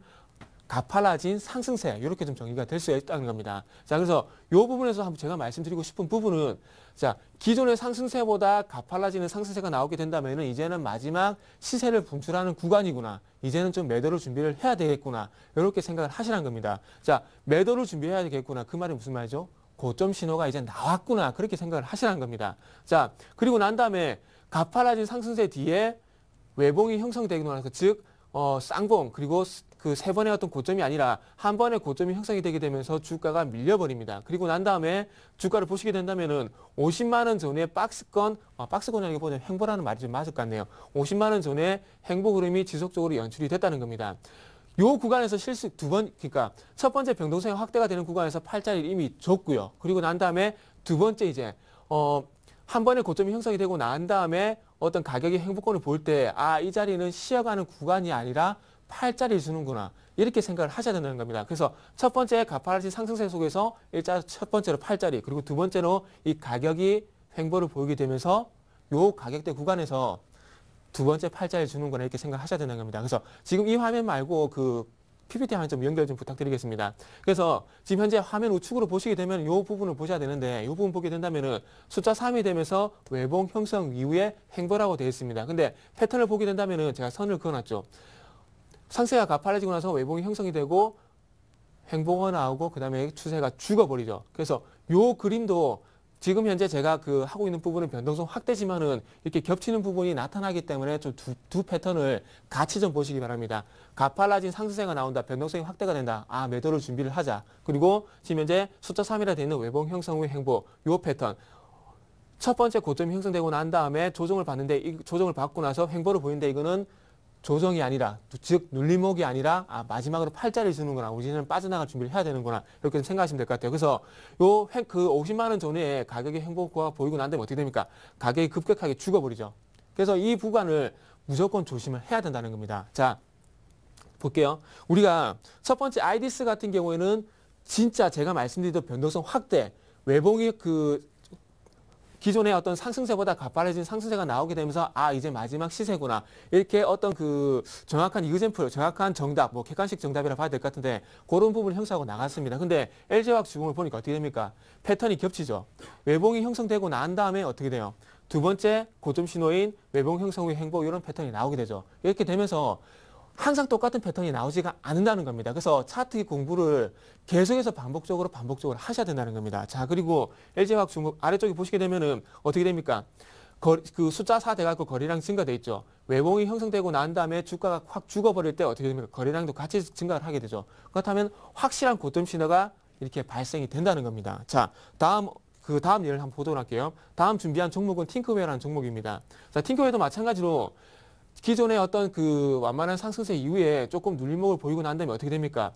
[SPEAKER 7] 가팔라진 상승세, 이렇게 좀 정리가 될 수 있다는 겁니다. 자, 그래서 이 부분에서 한번 제가 말씀드리고 싶은 부분은, 자, 기존의 상승세보다 가팔라지는 상승세가 나오게 된다면은 이제는 마지막 시세를 분출하는 구간이구나. 이제는 좀 매도를 준비를 해야 되겠구나. 이렇게 생각을 하시라는 겁니다. 자, 매도를 준비해야 되겠구나. 그 말이 무슨 말이죠? 고점 신호가 이제 나왔구나. 그렇게 생각을 하시라는 겁니다. 자, 그리고 난 다음에 가팔라진 상승세 뒤에 외봉이 형성되고 나서, 즉, 쌍봉, 그리고 그 세 번의 어떤 고점이 아니라 한 번의 고점이 형성이 되게 되면서 주가가 밀려버립니다. 그리고 난 다음에 주가를 보시게 된다면은 50만 원 전에 박스권이라기보다 횡보라는 말이 좀 맞을 것 같네요. 50만 원 전에 횡보 흐름이 지속적으로 연출이 됐다는 겁니다. 요 구간에서 그러니까 첫 번째 변동성이 확대가 되는 구간에서 팔자리를 이미 줬고요. 그리고 난 다음에 두 번째 이제, 한 번의 고점이 형성이 되고 난 다음에 어떤 가격의 행보권을 볼 때, 이 자리는 쉬어가는 구간이 아니라 팔자리 주는구나. 이렇게 생각을 하셔야 된다는 겁니다. 그래서 첫 번째 가파라진 상승세 속에서 첫 번째로 팔자리, 그리고 두 번째로 이 가격이 횡보를 보이게 되면서 요 가격대 구간에서 두 번째 팔자리 주는구나. 이렇게 생각하셔야 된다는 겁니다. 그래서 지금 이 화면 말고 그 PPT 화면 좀 연결 좀 부탁드리겠습니다. 그래서 지금 현재 화면 우측으로 보시게 되면 이 부분을 보셔야 되는데, 이 부분 보게 된다면은 숫자 3이 되면서 외봉 형성 이후에 횡보라고 되어 있습니다. 근데 패턴을 보게 된다면은 제가 선을 그어놨죠. 상세가 가팔라지고 나서 외봉이 형성이 되고 횡보가 나오고 그 다음에 추세가 죽어버리죠. 그래서 요 그림도 지금 현재 제가 그 하고 있는 부분은 변동성 확대지만은 이렇게 겹치는 부분이 나타나기 때문에 좀 두 패턴을 같이 좀 보시기 바랍니다. 가팔라진 상승세가 나온다. 변동성이 확대가 된다. 매도를 준비를 하자. 그리고 지금 현재 숫자 3이라 되어 있는 외봉 형성 후의 횡보. 요 패턴. 첫 번째 고점이 형성되고 난 다음에 조정을 받는데, 이 조정을 받고 나서 횡보를 보이는데 이거는 조정이 아니라, 즉 눌림목이 아니라 마지막으로 팔자를 주는구나. 우리는 빠져나갈 준비를 해야 되는구나. 이렇게 생각하시면 될 것 같아요. 그래서 그 50만 원 전에 가격의 행보가 보이고 난 다음에 어떻게 됩니까? 가격이 급격하게 죽어버리죠. 그래서 이 구간을 무조건 조심을 해야 된다는 겁니다. 자, 볼게요. 우리가 첫 번째 아이디스 같은 경우에는 진짜 제가 말씀드렸던 변동성 확대, 외봉이 기존의 어떤 상승세보다 가파라진 상승세가 나오게 되면서 이제 마지막 시세구나. 이렇게 어떤 그 정확한 이그젠플, 정확한 정답, 객관식 정답이라 봐야 될 것 같은데 그런 부분을 형성하고 나갔습니다. 근데 LG화학 주봉을 보니까 어떻게 됩니까? 패턴이 겹치죠. 외봉이 형성되고 난 다음에 어떻게 돼요? 두 번째 고점 신호인 외봉 형성 후 횡보 이런 패턴이 나오게 되죠. 이렇게 되면서 항상 똑같은 패턴이 나오지가 않는다는 겁니다. 그래서 차트 공부를 계속해서 반복적으로 하셔야 된다는 겁니다. 자, 그리고 LG화학 종목 아래쪽에 보시게 되면은 어떻게 됩니까? 그 숫자 4 돼갖고 거래량 증가돼 있죠. 외봉이 형성되고 난 다음에 주가가 확 죽어버릴 때 어떻게 됩니까? 거래량도 같이 증가를 하게 되죠. 그렇다면 확실한 고점 신호가 이렇게 발생이 된다는 겁니다. 자, 다음 예를 한번 보도록 할게요. 다음 준비한 종목은 팅크웨어라는 종목입니다. 자, 팅크웨어도 마찬가지로 기존의 어떤 그 완만한 상승세 이후에 조금 눌림목을 보이고 난 다음에 어떻게 됩니까?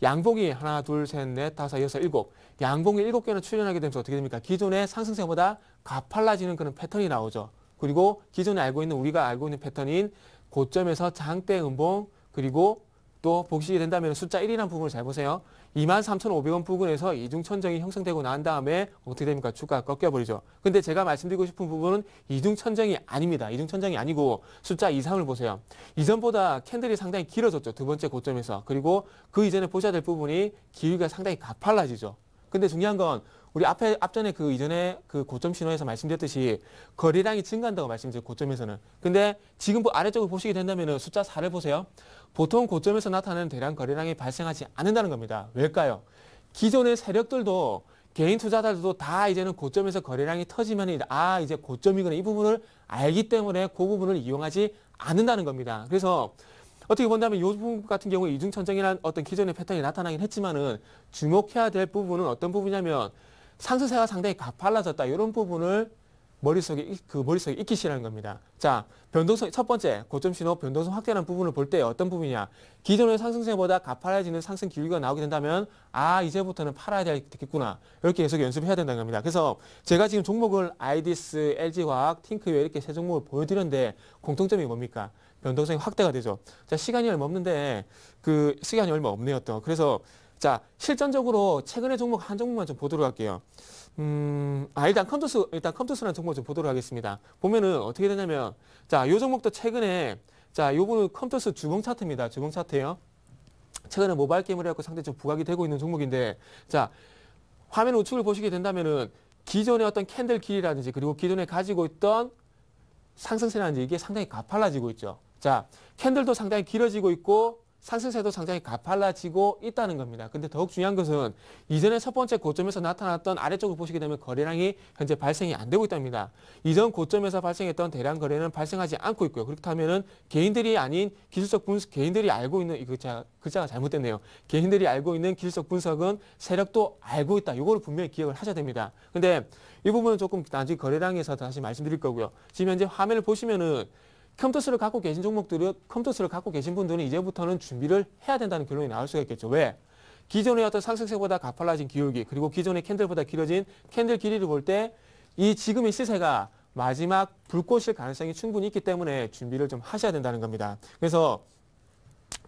[SPEAKER 7] 양봉이 하나, 둘, 셋, 넷, 다섯, 여섯, 일곱. 양봉이 7개나 출현하게 되면서 어떻게 됩니까? 기존의 상승세보다 가팔라지는 그런 패턴이 나오죠. 그리고 기존에 우리가 알고 있는 패턴인 고점에서 장대 음봉, 그리고 또 보시게 된다면 숫자 1이라는 부분을 잘 보세요. 23,500원 부근에서 이중천정이 형성되고 난 다음에 어떻게 됩니까? 주가가 꺾여버리죠. 근데 제가 말씀드리고 싶은 부분은 이중천정이 아닙니다. 이중천정이 아니고 숫자 2, 3을 보세요. 이전보다 캔들이 상당히 길어졌죠. 두 번째 고점에서. 그리고 그 이전에 보셔야 될 부분이 길이가 상당히 가팔라지죠. 근데 중요한 건 우리 앞전에 그 이전에 그 고점 신호에서 말씀드렸듯이 거래량이 증가한다고 말씀드렸죠. 고점에서는. 근데 지금 아래쪽을 보시게 된다면 숫자 4를 보세요. 보통 고점에서 나타나는 대량 거래량이 발생하지 않는다는 겁니다. 왜일까요? 기존의 세력들도 개인 투자자들도 다 이제는 고점에서 거래량이 터지면 이제 고점이구나 이 부분을 알기 때문에 그 부분을 이용하지 않는다는 겁니다. 그래서 어떻게 본다면 이 부분 같은 경우에 이중천정이라는 어떤 기존의 패턴이 나타나긴 했지만은 주목해야 될 부분은 어떤 부분이냐면 상승세가 상당히 가팔라졌다. 이런 부분을 머릿속에 익히시라는 겁니다. 자, 변동성, 첫 번째, 고점 신호 변동성 확대라는 부분을 볼 때 어떤 부분이냐. 기존의 상승세보다 가팔라지는 상승 기울기가 나오게 된다면, 이제부터는 팔아야 되겠구나. 이렇게 계속 연습해야 된다는 겁니다. 그래서 제가 지금 종목을 아이디스, LG화학, 팅크웨어 이렇게 세 종목을 보여드렸는데 공통점이 뭡니까? 변동성이 확대가 되죠. 자, 시간이 얼마 없는데, 시간이 얼마 없네요, 또. 그래서, 자, 실전적으로 최근의 종목 한 종목만 좀 보도록 할게요. 일단 컴투스라는 종목 좀 보도록 하겠습니다. 보면은 어떻게 되냐면, 자, 요 종목도 최근에, 자, 요거는 컴투스 주봉 차트입니다. 주봉 차트예요. 최근에 모바일 게임을 해갖고 상당히 좀 부각이 되고 있는 종목인데, 자, 화면 우측을 보시게 된다면은 기존의 어떤 캔들 길이라든지 그리고 기존에 가지고 있던 상승세라든지 이게 상당히 가팔라지고 있죠. 자, 캔들도 상당히 길어지고 있고, 상승세도 상당히 가팔라지고 있다는 겁니다. 근데 더욱 중요한 것은 이전에 첫 번째 고점에서 나타났던 아래쪽을 보시게 되면 거래량이 현재 발생이 안 되고 있답니다. 이전 고점에서 발생했던 대량 거래는 발생하지 않고 있고요. 그렇다면은 개인들이 아닌 기술적 분석, 개인들이 알고 있는, 글자가 잘못됐네요. 개인들이 알고 있는 기술적 분석은 세력도 알고 있다. 이거를 분명히 기억을 하셔야 됩니다. 근데 이 부분은 조금 나중에 거래량에서 다시 말씀드릴 거고요. 지금 현재 화면을 보시면은 컴투스를 갖고 계신 컴투스를 갖고 계신 분들은 이제부터는 준비를 해야 된다는 결론이 나올 수가 있겠죠. 왜? 기존의 어떤 상승세보다 가팔라진 기울기, 그리고 기존의 캔들보다 길어진 캔들 길이를 볼 때 이 지금의 시세가 마지막 불꽃일 가능성이 충분히 있기 때문에 준비를 좀 하셔야 된다는 겁니다. 그래서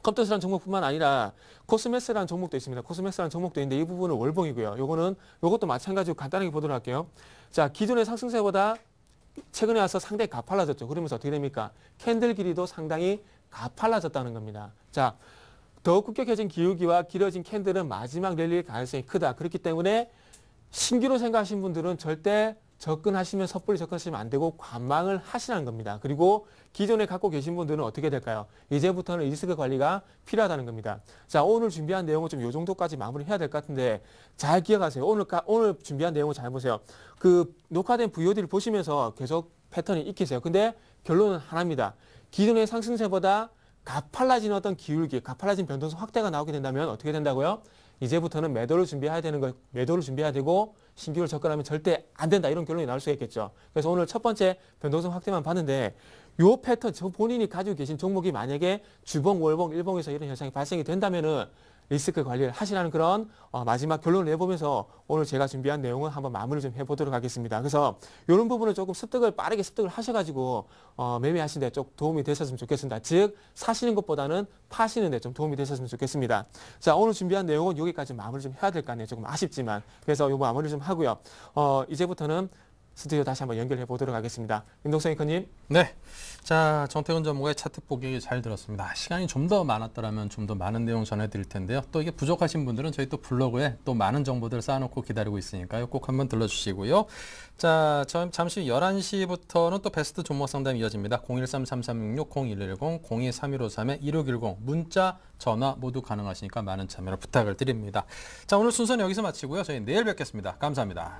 [SPEAKER 7] 컴투스라는 종목뿐만 아니라 코스메스라는 종목도 있습니다. 코스메스라는 종목도 있는데 이 부분은 월봉이고요. 요것도 마찬가지로 간단하게 보도록 할게요. 자, 기존의 상승세보다 최근에 와서 상당히 가팔라졌죠. 그러면서 어떻게 됩니까? 캔들 길이도 상당히 가팔라졌다는 겁니다. 자, 더욱 급격해진 기울기와 길어진 캔들은 마지막 랠리의 가능성이 크다. 그렇기 때문에 신규로 생각하신 분들은 절대 섣불리 접근하시면 안 되고 관망을 하시라는 겁니다. 그리고 기존에 갖고 계신 분들은 어떻게 될까요? 이제부터는 리스크 관리가 필요하다는 겁니다. 자, 오늘 준비한 내용은 좀 이 정도까지 마무리해야 될 것 같은데 잘 기억하세요. 오늘 준비한 내용을 잘 보세요. 녹화된 VOD를 보시면서 계속 패턴이 익히세요. 근데 결론은 하나입니다. 기존의 상승세보다 가팔라진 어떤 기울기, 가팔라진 변동성 확대가 나오게 된다면 어떻게 된다고요? 이제부터는 매도를 준비해야 되고 신규를 접근하면 절대 안 된다. 이런 결론이 나올 수가 있겠죠. 그래서 오늘 첫 번째 변동성 확대만 봤는데 요 패턴, 본인이 가지고 계신 종목이 만약에 주봉, 월봉, 일봉에서 이런 현상이 발생이 된다면은 리스크 관리를 하시라는 그런 마지막 결론을 내보면서 오늘 제가 준비한 내용은 한번 마무리 좀 해보도록 하겠습니다. 그래서 이런 부분을 조금 빠르게 습득을 하셔가지고 매매하시는 데 좀 도움이 되셨으면 좋겠습니다. 즉 사시는 것보다는 파시는 데 좀 도움이 되셨으면 좋겠습니다. 자, 오늘 준비한 내용은 여기까지 마무리 좀 해야 될 것 같네요. 조금 아쉽지만. 그래서 이거 마무리 좀 하고요. 이제부터는 스튜디오 다시 한번 연결해 보도록 하겠습니다. 김동석 앵커님.
[SPEAKER 1] 네. 자, 정태근 전문가의 차트 보기 잘 들었습니다. 시간이 좀 더 많았더라면 좀 더 많은 내용 전해드릴 텐데요. 또 이게 부족하신 분들은 저희 또 블로그에 또 많은 정보들 쌓아놓고 기다리고 있으니까요. 꼭 한번 들러주시고요. 자, 잠시 11시부터는 또 베스트 종목 상담 이어집니다. 013-3366-0110, 02-3153-1610 문자, 전화 모두 가능하시니까 많은 참여를 부탁을 드립니다. 자, 오늘 순서는 여기서 마치고요. 저희 내일 뵙겠습니다. 감사합니다.